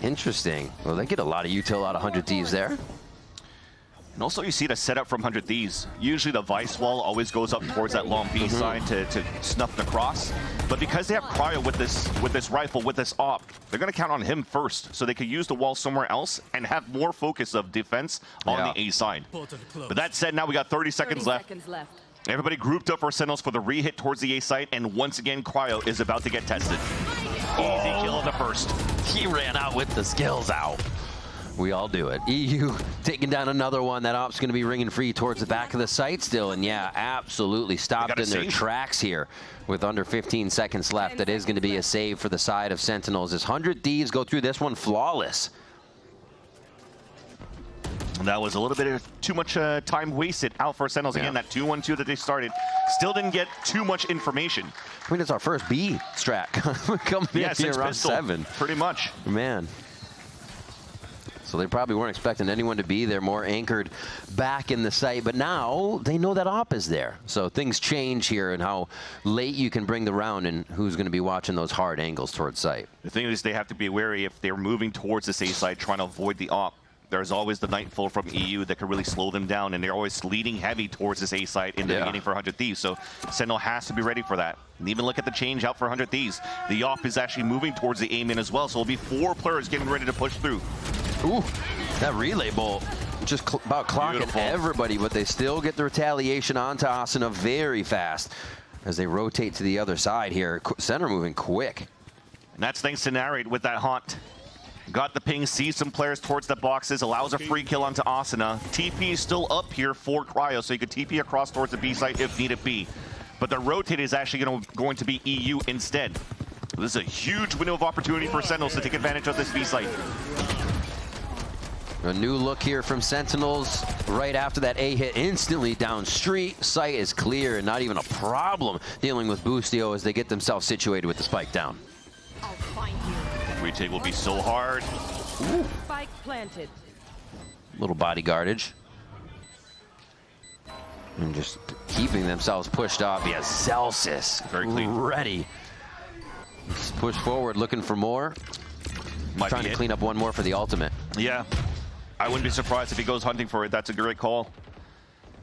Interesting. Well, they get a lot of util out of 100 Thieves there. And also you see the setup from 100 Thieves. Usually the Vice wall always goes up towards that long B side to snuff the cross. But because they have Cryo with this rifle, with this op, they're going to count on him first. So they could use the wall somewhere else and have more focus of defense on the A side. But that said, now we got 30 seconds left. Everybody grouped up for Sentinels for the re-hit towards the A site, and once again, Cryo is about to get tested. Easy kill in the first. He ran out with the skills out. We all do it. EU taking down another one. That op's going to be ringing free towards the back of the site still, and yeah, absolutely stopped in their tracks here with under 15 seconds left. That is going to be a save for the side of Sentinels as 100 Thieves go through this one flawless. That was a little bit of too much time wasted out for Sentinels. Again, that 2-1-2 that they started still didn't get too much information. I mean, it's our first B strat coming in here around pistol, 7. Pretty much. Man. So they probably weren't expecting anyone to be there, more anchored back in the site. But now they know that op is there. So things change here and how late you can bring the round and who's going to be watching those hard angles towards site. The thing is they have to be wary if they're moving towards this A side, trying to avoid the op. There's always the Nightfall from EU that can really slow them down, and they're always leading heavy towards this A site in the beginning for 100 Thieves. So Sentinel has to be ready for that. And even look at the change out for 100 Thieves. The op is actually moving towards the A-min as well, so it'll be 4 players getting ready to push through. Ooh, that relay bolt just about clocking everybody, but they still get the retaliation onto Asuna very fast as they rotate to the other side here. Center moving quick. And that's thanks to Narrate with that haunt. Got the ping, sees some players towards the boxes, allows a free kill onto Asuna. TP is still up here for Cryo, so you could TP across towards the B site if needed be. But the rotate is actually going to be EU instead. This is a huge window of opportunity for Sentinels to take advantage of this B site. A new look here from Sentinels right after that A hit instantly down street. Site is clear and not even a problem dealing with Boostio as they get themselves situated with the spike down. I'll find you. Retake will be so hard. Ooh. Spike planted. Little bodyguardage. And just keeping themselves pushed off. Yeah, Celsius. Very clean. Ready. Just push forward, looking for more. Trying to clean up one more for the ultimate. Yeah. I wouldn't be surprised if he goes hunting for it. That's a great call.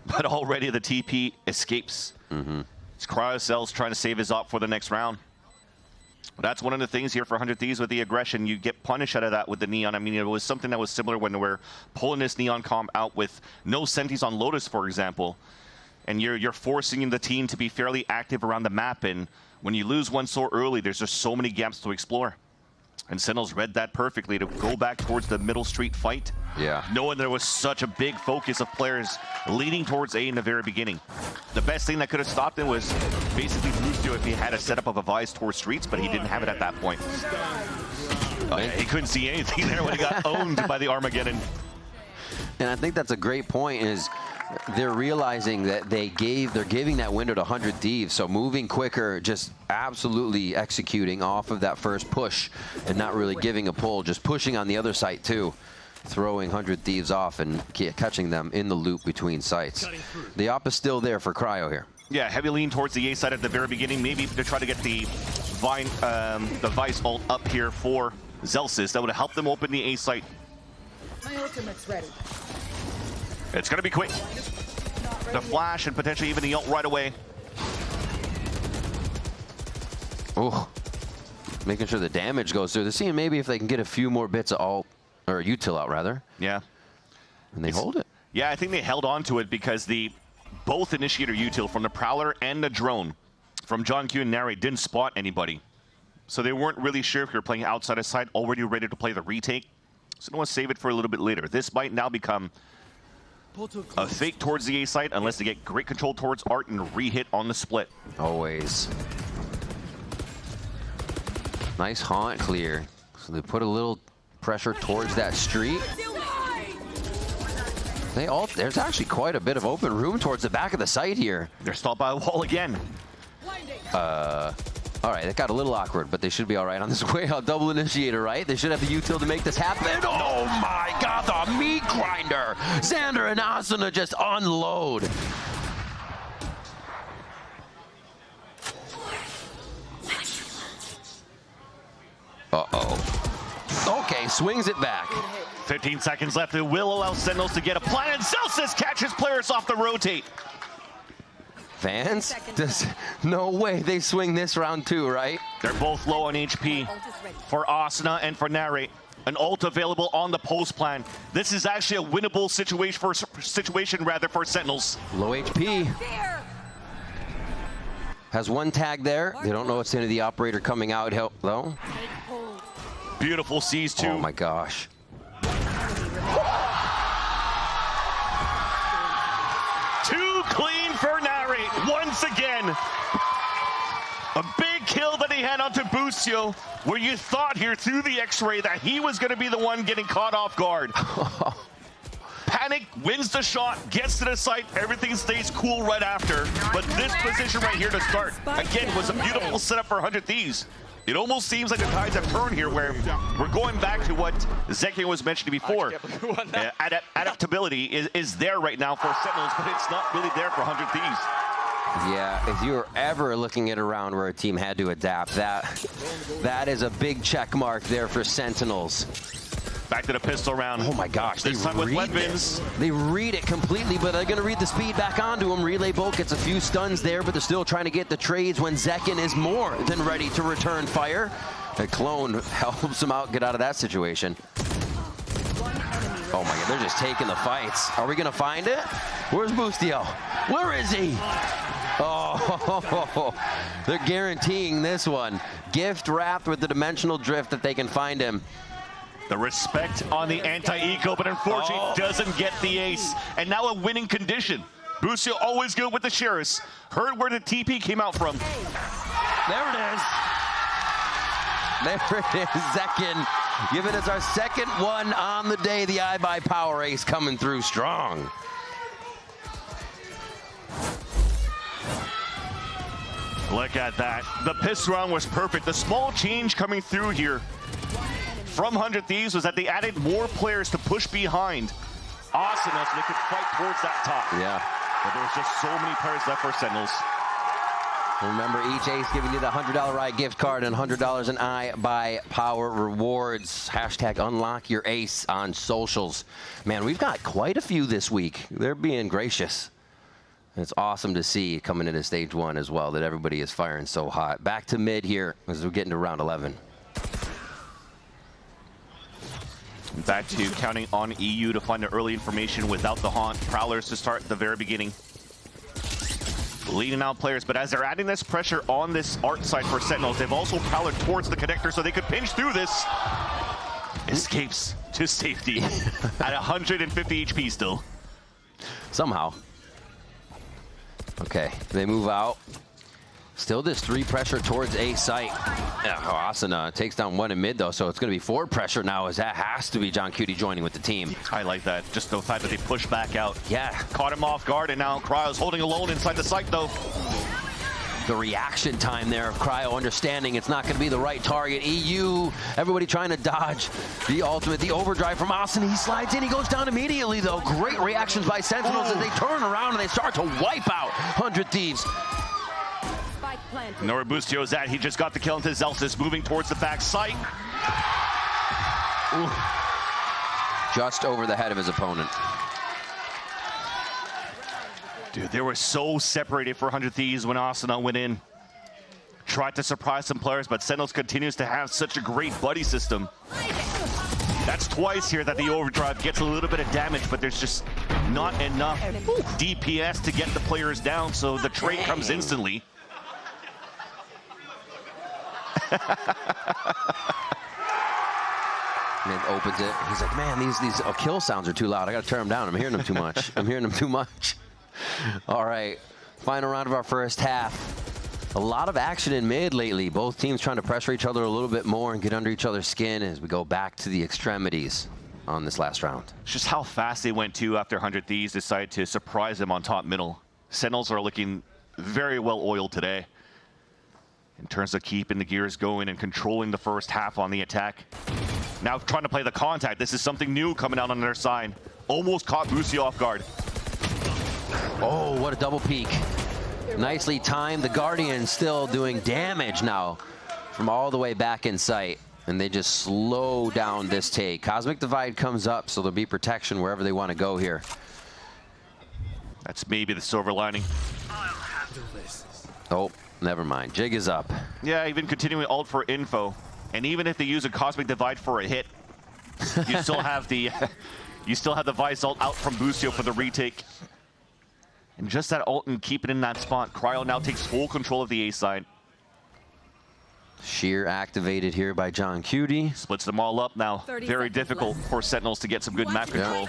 But already the TP escapes. It's Cryocells trying to save his op for the next round. That's one of the things here for 100 Thieves with the aggression. You get punished out of that with the Neon. I mean, it was something that was similar when we're pulling this Neon comp out with no Sentis on Lotus, for example. And you're forcing the team to be fairly active around the map. And when you lose one so early, there's just so many gaps to explore. And Sentinels read that perfectly to go back towards the middle street fight. Yeah. Knowing there was such a big focus of players leading towards A in the very beginning. The best thing that could have stopped him was basically Boostio if he had a setup of a Vise towards streets, but he didn't have it at that point. Oh, yeah, he couldn't see anything there when he got owned by the Armageddon. And I think that's a great point, is they're realizing that they're giving that window to 100 Thieves, so moving quicker, just absolutely executing off of that first push and not really giving a pull, just pushing on the other site too, throwing 100 Thieves off and catching them in the loop between sites. The op is still there for Cryo here. Yeah, heavy lean towards the A side at the very beginning, maybe to try to get the Vice ult up here for Zelsis. That would have helped them open the A site. My ultimate's ready. It's going to be quick. The flash and potentially even the ult right away. Oh, making sure the damage goes through. They're seeing maybe if they can get a few more bits of ult, or util out rather. Yeah. And they hold it. Yeah, I think they held on to it because both initiator util from the Prowler and the drone from John Q and Narrate didn't spot anybody. So they weren't really sure if you're playing outside of site, already ready to play the retake. So they want to save it for a little bit later. This might now become a fake towards the A site unless they get great control towards Art and re-hit on the split. Always. Nice haunt clear. So they put a little pressure towards that street. There's actually quite a bit of open room towards the back of the site here. They're stopped by a wall again. All right, that got a little awkward, but they should be all right on this way out. Double initiator, right? They should have the util to make this happen. Oh my God, the meat grinder! Xander and Asuna just unload. Uh-oh. Okay, swings it back. 15 seconds left. It will allow Sentinels to get a plan, and Celsius catches players off the rotate. Fans? No way they swing this round too, right? They're both low on HP for Asuna and for Narrate. An ult available on the post plan. This is actually a winnable situation for Sentinels. Low HP. Has one tag there. They don't know what's into the operator coming out help though. Beautiful sees two. Oh my gosh. Too clean for Narrate once again. A big kill that he had onto Boostio, where you thought here through the X-ray that he was going to be the one getting caught off guard. Panic wins the shot, gets to the site, everything stays cool right after. But this position right here to start, again, was a beautiful setup for 100 Thieves. It almost seems like the tides have turned here, where we're going back to what Zekian was mentioning before. Adaptability is there right now for Sentinels, but it's not really there for 100 Thieves. Yeah, if you were ever looking at a round where a team had to adapt, that is a big check mark there for Sentinels. Back to the pistol round. Oh my gosh, this time with weapons. They read it completely, but they're gonna read the speed back onto him. Relay Bolt gets a few stuns there, but they're still trying to get the trades when Zekin is more than ready to return fire. The clone helps him out, get out of that situation. Oh my God, they're just taking the fights. Are we gonna find it? Where's Boostio? Where is he? Oh, they're guaranteeing this one. Gift wrapped with the dimensional drift that they can find him. The respect on the anti-eco, but unfortunately doesn't get the ace. And now a winning condition. Boostio always good with the Sheriffs. Heard where the TP came out from. There it is. There it is, Zekin. Giving us our second one on the day. The iBuy Power Ace coming through strong. Look at that. The pistol round was perfect. The small change coming through here from 100 Thieves was that they added more players to push behind Asuna so they could fight towards that top. Yeah. But there's just so many players left for Sentinels. Remember, each ace giving you the $100 Riot gift card and $100 in iBuyPower rewards. Hashtag unlock your ace on socials. Man, we've got quite a few this week. They're being gracious. It's awesome to see coming into stage 1 as well that everybody is firing so hot. Back to mid here as we get into round 11. Back to counting on EU to find the early information without the haunt. Prowlers to start at the very beginning. Leading out players, but as they're adding this pressure on this art side for Sentinels, they've also prowlered towards the connector so they could pinch through this. Escapes to safety at 150 HP still. Somehow. Okay, they move out. Still this 3 pressure towards A site. Yeah, Asuna takes down 1 in mid though, so it's going to be 4 pressure now, as that has to be John Cutie joining with the team. I like that. Just the fact that they push back out. Yeah. Caught him off guard, and now Cryo's holding alone inside the site though. The reaction time there of Cryo understanding it's not going to be the right target. EU, everybody trying to dodge the ultimate, the overdrive from Asuna. He slides in, he goes down immediately though. Great reactions by Sentinels as they turn around and they start to wipe out 100 Thieves. Know where Boostio's at. He just got the kill into Zelsis, moving towards the back site. Ooh. Just over the head of his opponent. Dude, they were so separated for 100 Thieves when Asuna went in. Tried to surprise some players, but Sentinels continues to have such a great buddy system. That's twice here that the overdrive gets a little bit of damage, but there's just not enough DPS to get the players down, so the trade comes instantly. And then opens it. He's like, man, these kill sounds are too loud. I got to turn them down. I'm hearing them too much. I'm hearing them too much. All right, final round of our first half. A lot of action in mid lately. Both teams trying to pressure each other a little bit more and get under each other's skin as we go back to the extremities on this last round. It's just how fast they went too after 100 Thieves decided to surprise them on top middle. Sentinels are looking very well oiled today in terms of keeping the gears going and controlling the first half on the attack. Now trying to play the contact. This is something new coming out on their side. Almost caught Boostio off guard. Oh, what a double peek. Nicely timed. The Guardian still doing damage now from all the way back in sight. And they just slow down this take. Cosmic Divide comes up, so there'll be protection wherever they want to go here. That's maybe the silver lining. Oh, never mind. Jig is up. Yeah, even continuing ult for info. And even if they use a Cosmic Divide for a hit, you still have the Vice ult out from Boostio for the retake. And just that ult and keep it in that spot. Cryo now takes full control of the A side. Sheer activated here by John Cutie. Splits them all up now. Very difficult for Sentinels to get some good map control.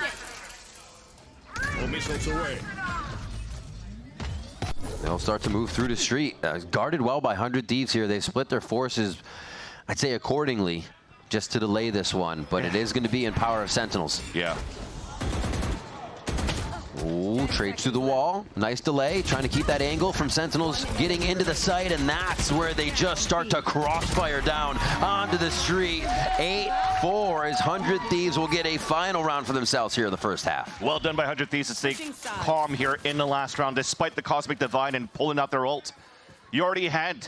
They'll start to move through the street. Guarded well by 100 Thieves here. They've split their forces, I'd say accordingly, just to delay this one. But it is going to be in power of Sentinels. Yeah. Ooh, trades through the wall. Nice delay. Trying to keep that angle from Sentinels getting into the site, and that's where they just start to crossfire down onto the street. 8-4 as 100 Thieves will get a final round for themselves here in the first half. Well done by 100 Thieves to stay calm here in the last round, despite the Cosmic Divide and pulling out their ult. You already had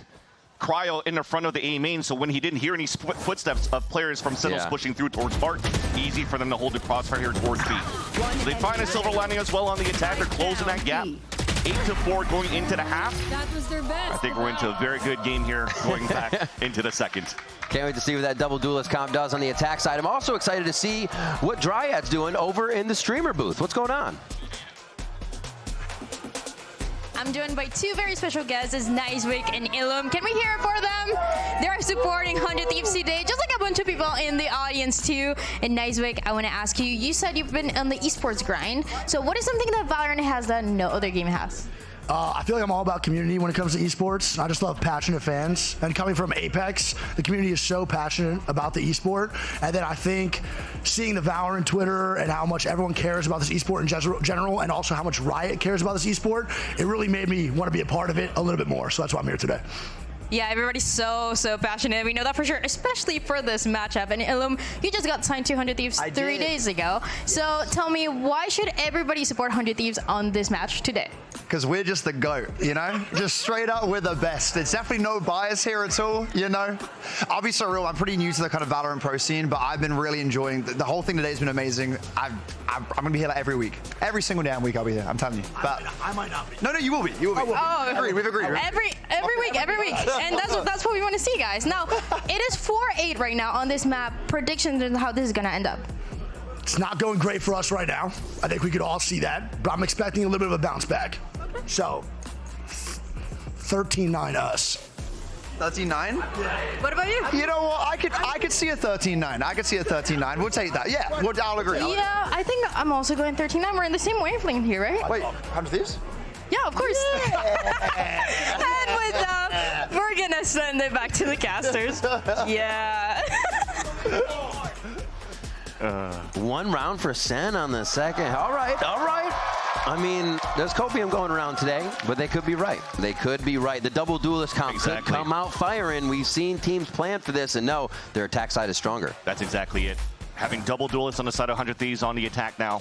Cryo in the front of the A main, so when he didn't hear any footsteps of players from Sentinels pushing through towards Bart, easy for them to hold the crossfire here towards B. So they find a silver lining as well on the attack. They're closing that gap. 8-4 going into the half. That was their best. I think we're into a very good game here going back into the second. Can't wait to see what that double duelist comp does on the attack side. I'm also excited to see what Dryad's doing over in the streamer booth. What's going on? I'm joined by two very special guests, Nicewick and Illum. Can we hear it for them? They're supporting 100 Thieves today, just like a bunch of people in the audience too. And Nicewick, I want to ask you, you said you've been on the esports grind. So what is something that VALORANT has that no other game has? I feel like I'm all about community when it comes to esports. I just love passionate fans. And coming from Apex, the community is so passionate about the esport. And then I think seeing the VALORANT Twitter and how much everyone cares about this esport in general, and also how much Riot cares about this esport, it really made me want to be a part of it a little bit more. So that's why I'm here today. Yeah, everybody's so passionate. We know that for sure, especially for this matchup. And Illum, you just got signed to 100 Thieves 3 days ago. So tell me, why should everybody support 100 Thieves on this match today? because we're just the GOAT, you know? Just straight up, we're the best. It's definitely no bias here at all, you know? I'll be so real, I'm pretty new to the kind of Valorant Pro scene, but I've been really enjoying, the whole thing today has been amazing. I'm gonna be here like every week. Every single damn week I'll be here, I'm telling you. But I might not be. No, you will be, you will be. Oh, We've agreed. Every week, and that's what we want to see, guys. Now, it is 4-8 right now on this map. Predictions on how this is gonna end up. It's not going great for us right now. I think we could all see that, but I'm expecting a little bit of a bounce back. So, 13-9 us. 13-9? What about you? You know what? I could see a 13-9. I could see a 13-9. We'll take that. Yeah, I'll agree. Yeah, I think I'm also going 13-9. We're in the same wavelength here, right? Wait, 100 Thieves? Yeah, of course. And with that, we're gonna send it back to the casters. Yeah. One round for Sen on the second. All right. I mean, there's copium going around today, but they could be right. They could be right. The double duelist comp could come out firing. We've seen teams plan for this, and no, their attack side is stronger. That's exactly it. Having double duelists on the side of 100 Thieves on the attack now,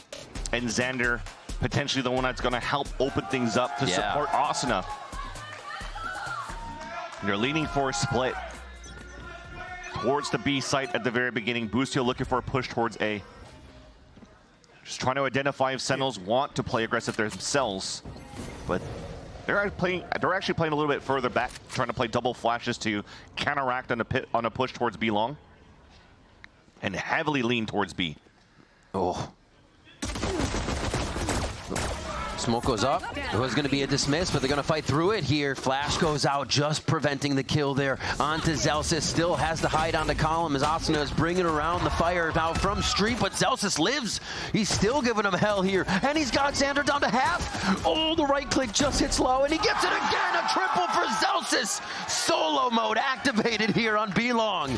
and Xander potentially the one that's going to help open things up to support Asuna. They're leaning for a split towards the B site at the very beginning. Boostio looking for a push towards A. Just trying to identify if Sentinels want to play aggressive themselves, but they're actually playing a little bit further back, trying to play double flashes to counteract on a push towards B long, and heavily lean towards B. Oh. Smoke goes up. It was going to be a dismiss, but they're going to fight through it here. Flash goes out, just preventing the kill there. Onto Zelsis, still has to hide onto column as Asuna is bringing around the fire now from Street, but Zelsis lives. He's still giving him hell here, and he's got Xander down to half. Oh, the right click just hits low, and he gets it again. A triple for Zelsis. Solo mode activated here on B-Long.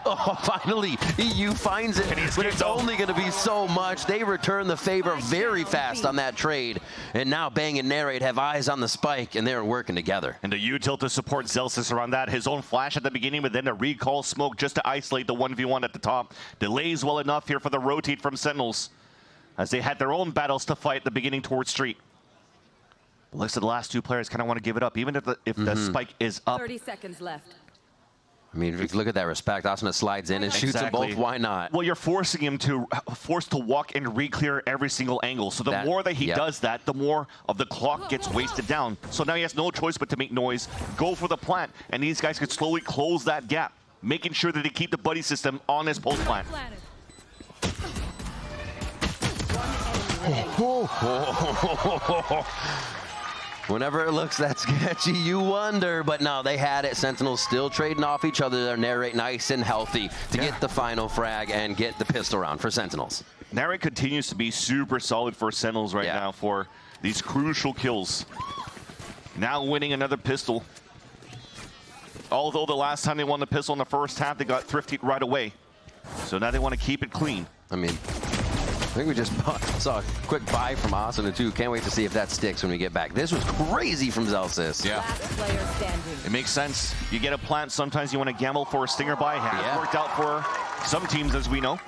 Oh, finally, EU finds it, but it's only going to be so much. They return the favor very fast on that trade. And now Bang and Narrate have eyes on the spike, and they're working together. And the U-tilt to support Zelsis around that. His own flash at the beginning, but then a recall smoke just to isolate the 1v1 at the top. Delays well enough here for the rotate from Sentinels, as they had their own battles to fight at the beginning towards Street. Looks like the last two players kind of want to give it up, even if the spike is up. 30 seconds left. I mean, if you look at that respect, Asuna slides in and shoots them both. Why not? Well, you're forcing him to walk and re-clear every single angle. So the more that he does that, the more of the clock gets wasted down. So now he has no choice but to make noise, go for the plant, and these guys could slowly close that gap, making sure that they keep the buddy system on his post plant. Whenever it looks that sketchy, you wonder, but no, they had it. Sentinels still trading off each other. They're Narrate nice and healthy to get the final frag and get the pistol round for Sentinels. Narrate continues to be super solid for Sentinels right now for these crucial kills. Now winning another pistol. Although the last time they won the pistol in the first half, they got thrifty right away. So now they want to keep it clean. I mean, I think we just saw a quick buy from Asuna too. Can't wait to see if that sticks when we get back. This was crazy from Zelsis. Yeah. It makes sense. You get a plant, sometimes you want to gamble for a stinger buy. Has worked out for some teams, as we know.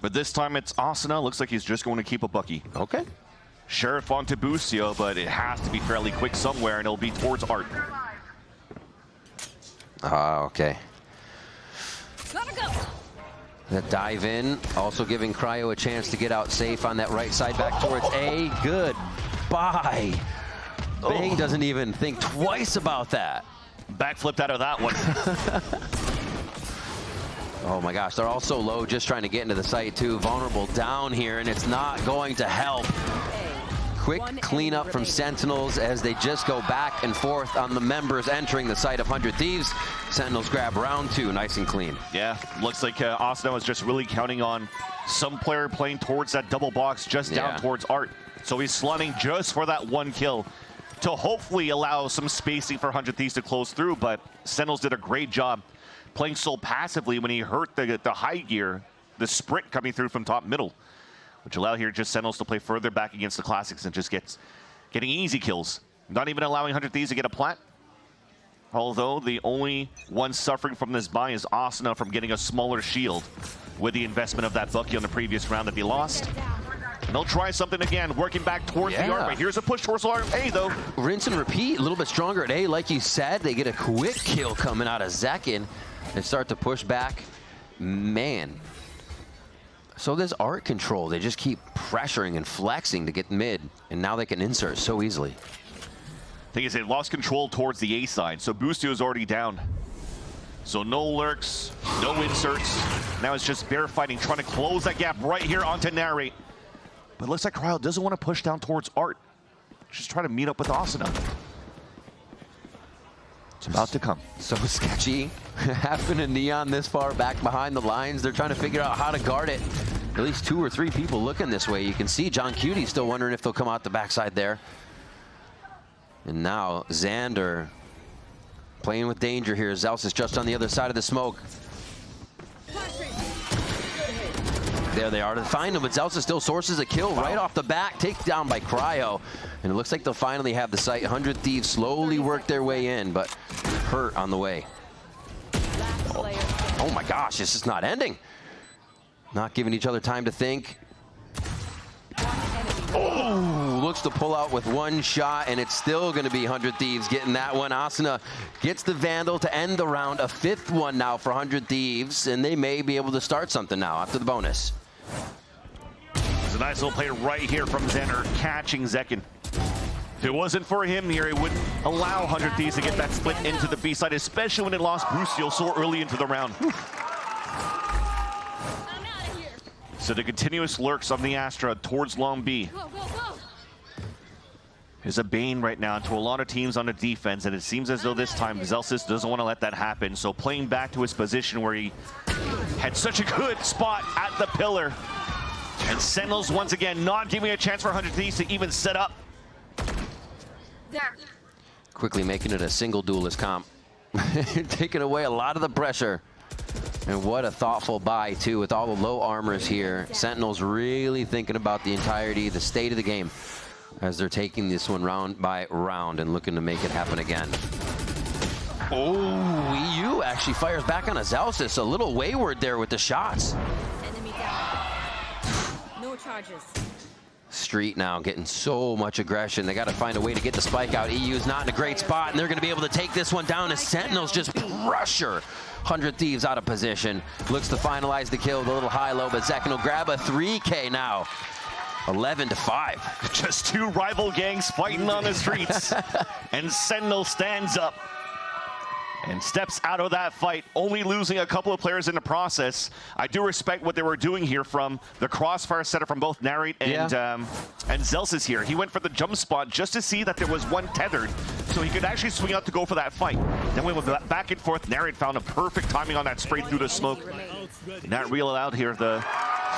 But this time it's Asuna. Looks like he's just going to keep a bucky. Okay. Sheriff onto Boostio, but it has to be fairly quick somewhere, and it'll be towards Art. Okay. Gotta go. That dive in, also giving Cryo a chance to get out safe on that right side back towards A. Good bye. Bang doesn't even think twice about that. Backflipped out of that one. Oh my gosh, they're all so low, just trying to get into the site too. Vulnerable down here, and it's not going to help. Quick cleanup from Sentinels as they just go back and forth on the members entering the site of 100 Thieves. Sentinels grab round 2, nice and clean. Yeah, looks like Asuna is just really counting on some player playing towards that double box just down towards Art. So he's slotting just for that one kill to hopefully allow some spacing for 100 Thieves to close through, but Sentinels did a great job playing so passively when he hurt the high gear, the sprint coming through from top middle, which allow here just Sentinels to play further back against the Classics and just getting easy kills. Not even allowing 100 Thieves to get a plant. Although the only one suffering from this buy is Asuna from getting a smaller shield with the investment of that bucky on the previous round that they lost. And they'll try something again, working back towards the arc. But here's a push towards A, though. Rinse and repeat, a little bit stronger at A. Like you said, they get a quick kill coming out of Zekin and start to push back. Man. So there's art control. They just keep pressuring and flexing to get mid, and now they can insert so easily. Thing is, they lost control towards the A side, so Boostio is already down. So no lurks, no inserts. Now it's just bear fighting, trying to close that gap right here onto Narrate. But it looks like Cryo doesn't want to push down towards Art. Just try to meet up with Asuna. It's about to come. So sketchy. Having a Neon this far back behind the lines. They're trying to figure out how to guard it. At least 2 or 3 people looking this way. You can see John Cutie still wondering if they'll come out the backside there. And now Xander playing with danger here. Zels is just on the other side of the smoke. There they are to find him, but Zelsa still sources a kill right off the bat, taken down by Cryo. And it looks like they'll finally have the site. 100 Thieves slowly work their way in, but hurt on the way. Oh my gosh, this is not ending. Not giving each other time to think. Oh, looks to pull out with 1 shot, and it's still going to be 100 Thieves getting that one. Asuna gets the Vandal to end the round. A 5th one now for 100 Thieves, and they may be able to start something now after the bonus. There's a nice little play right here from Xander, catching Zekin. If it wasn't for him here, he wouldn't allow 100 Thieves to get that split into the B side, especially when it lost Brucio so early into the round. So the continuous lurks of the Astra towards Long B is a bane right now to a lot of teams on the defense, and it seems as though this time Zelsis doesn't want to let that happen. So playing back to his position where he had such a good spot at the pillar. And Sentinels once again not giving a chance for 100 Thieves to even set up. Quickly making it a single duelist comp. Taking away a lot of the pressure. And what a thoughtful buy, too, with all the low armors here. Sentinels really thinking about the entirety, the state of the game, as they're taking this one round by round and looking to make it happen again. Oh, EU actually fires back on Azalsis. A little wayward there with the shots. Enemy down. No charges. Street now getting so much aggression. They got to find a way to get the spike out. EU's not in a great spot, and they're going to be able to take this one down as Sentinels just pressure 100 Thieves out of position. Looks to finalize the kill with a little high-low, but Zekin will grab a 3K now. 11-5. Just 2 rival gangs fighting on the streets. And Sentinel stands up and steps out of that fight, only losing a couple of players in the process. I do respect what they were doing here from the crossfire setup from both Narrate and Zelsis here. He went for the jump spot just to see that there was one tethered, so he could actually swing out to go for that fight. Then we went back and forth. Narrate found a perfect timing on that spray through the smoke. Not real allowed here, the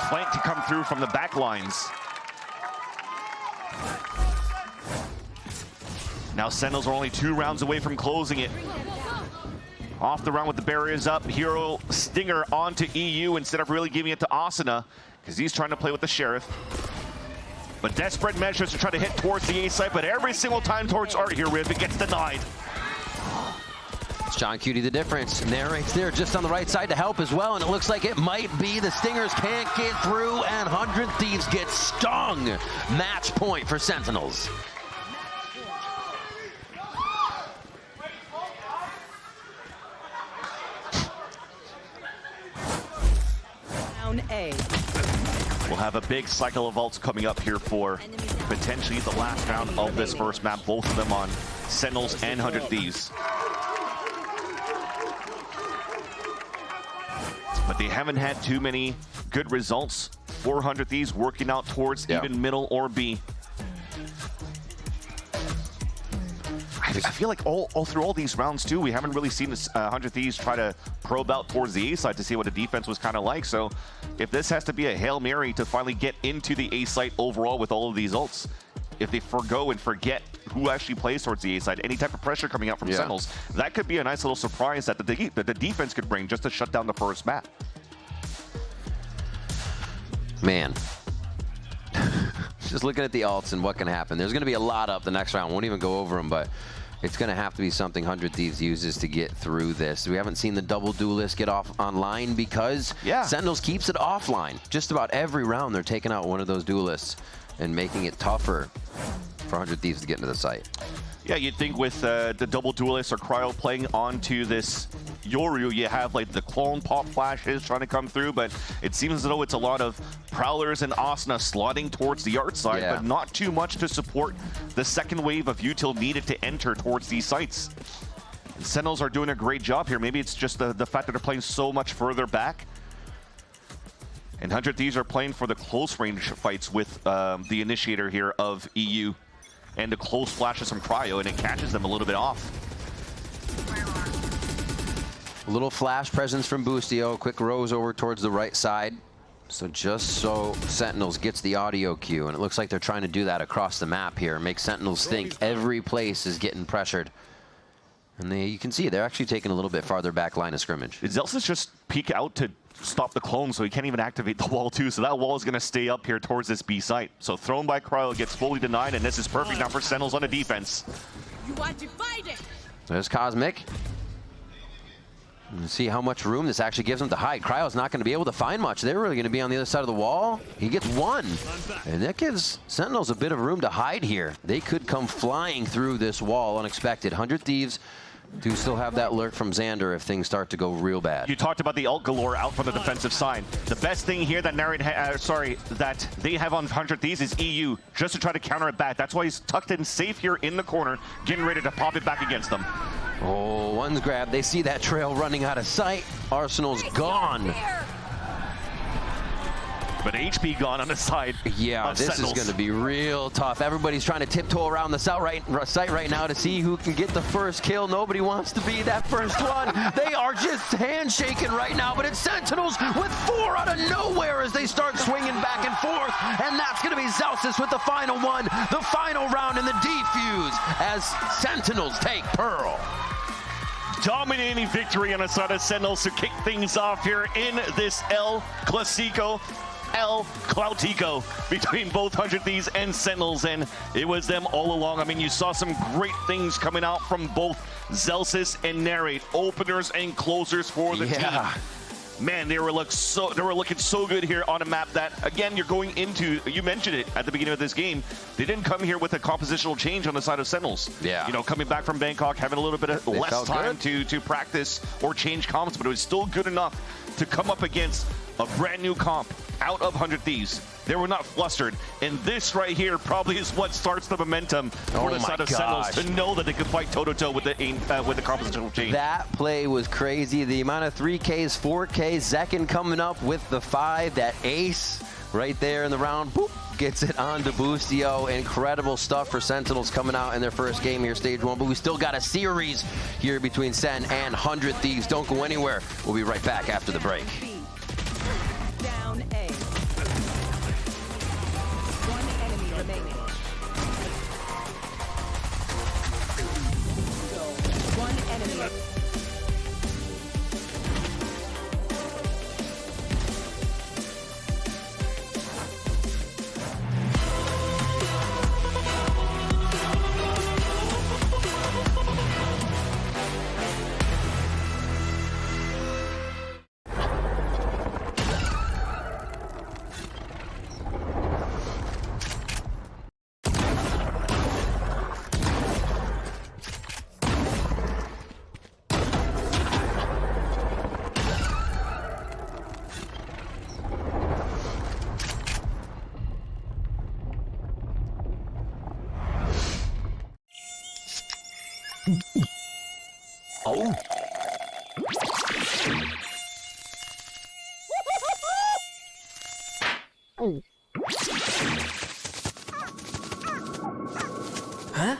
flank to come through from the back lines. Now Sentinels are only 2 rounds away from closing it. Off the round with the barriers up, Hero Stinger onto EU instead of really giving it to Asuna, because he's trying to play with the Sheriff. But desperate measures to try to hit towards the A site, but every single time towards Art here, Riv, it gets denied. It's John Cutie the difference. Narrates there just on the right side to help as well, and it looks like it might be. The Stingers can't get through, and 100 Thieves get stung. Match point for Sentinels. A. We'll have a big cycle of ults coming up here for potentially the last round of this first map, both of them on Sentinels and 100 Thieves. But they haven't had too many good results. 400 Thieves working out towards even middle or B. I feel like all through all these rounds too, we haven't really seen this 100 Thieves try to probe out towards the A side to see what the defense was kind of like. So if this has to be a Hail Mary to finally get into the A site overall with all of these ults, if they forgo and forget who actually plays towards the A side, any type of pressure coming out from Sentinels, that could be a nice little surprise that the defense could bring just to shut down the first map. Man. Just looking at the alts and what can happen. There's going to be a lot up the next round. Won't even go over them, but it's going to have to be something 100 Thieves uses to get through this. We haven't seen the double duelist get off online because Sentinels keeps it offline. Just about every round they're taking out one of those duelists and making it tougher for 100 Thieves to get into the site. Yeah, you'd think with the double duelist or Cryo playing onto this Yoru, you have like the clone pop flashes trying to come through, but it seems as though it's a lot of Prowlers and Asuna slotting towards the art side, but not too much to support the second wave of util needed to enter towards these sites. And Sentinels are doing a great job here. Maybe it's just the fact that they're playing so much further back. And 100 Thieves are playing for the close range fights with the initiator here of EU. And the close flashes from Cryo, and it catches them a little bit off. A little flash presence from Boostio, quick rose over towards the right side. So just so Sentinels gets the audio cue, and it looks like they're trying to do that across the map here. Make Sentinels think every place is getting pressured. And you can see they're actually taking a little bit farther back line of scrimmage. Did Zelsis just peek out to stop the clone, so he can't even activate the wall too, so that wall is going to stay up here towards this B site. So thrown by Cryo, gets fully denied, and this is perfect now for Sentinels on the defense. You want to fight it? There's Cosmic. And see how much room this actually gives them to hide. Cryo's not going to be able to find much. They're really going to be on the other side of the wall. He gets one, and that gives Sentinels a bit of room to hide here. They could come flying through this wall unexpected. 100 Thieves do still have that lurk from Xander if things start to go real bad. You talked about the ult galore out from the defensive side. The best thing here that that they have on 100 Thieves is EU, just to try to counter it back. That's why he's tucked in safe here in the corner, getting ready to pop it back against them. Oh, one's grabbed. They see that trail running out of sight. Arsenal's gone. But HP gone on the side. Yeah, this Sentinels. is going to be real tough. Everybody's trying to tiptoe around the site right now to see who can get the first kill. Nobody wants to be that first one. They are just handshaking right now, but it's Sentinels with 4 out of nowhere as they start swinging back and forth. And that's going to be Zelsis with the final one, the final round in the defuse as Sentinels take Pearl. Dominating victory on the side of Sentinels to kick things off here in this El Clasico. El Clautico between both 100 Thieves and Sentinels, and it was them all along. I mean, you saw some great things coming out from both Zelsis and Narrate, openers and closers for the team. Man, they were looking so good here on a map that, again, you're going into, you mentioned it at the beginning of this game, they didn't come here with a compositional change on the side of Sentinels. Yeah. You know, coming back from Bangkok, having a little bit of less time to practice or change comps, but it was still good enough to come up against a brand new comp out of 100 Thieves. They were not flustered, and this right here probably is what starts the momentum for the side of Sentinels to know that they could fight toe-to-toe with the compositional change. That play was crazy. The amount of 3Ks, 4Ks, Zekin coming up with the 5, that ace right there in the round, boop, gets it onto Boostio. Incredible stuff for Sentinels coming out in their first game here, stage 1, but we still got a series here between Sen and 100 Thieves. Don't go anywhere. We'll be right back after the break. Down A. One enemy remaining. One enemy. Oh.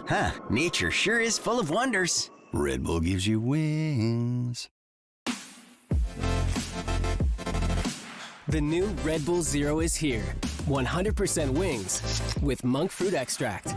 Huh, nature sure is full of wonders. Red Bull gives you wings. The new Red Bull Zero is here. 100% wings with monk fruit extract.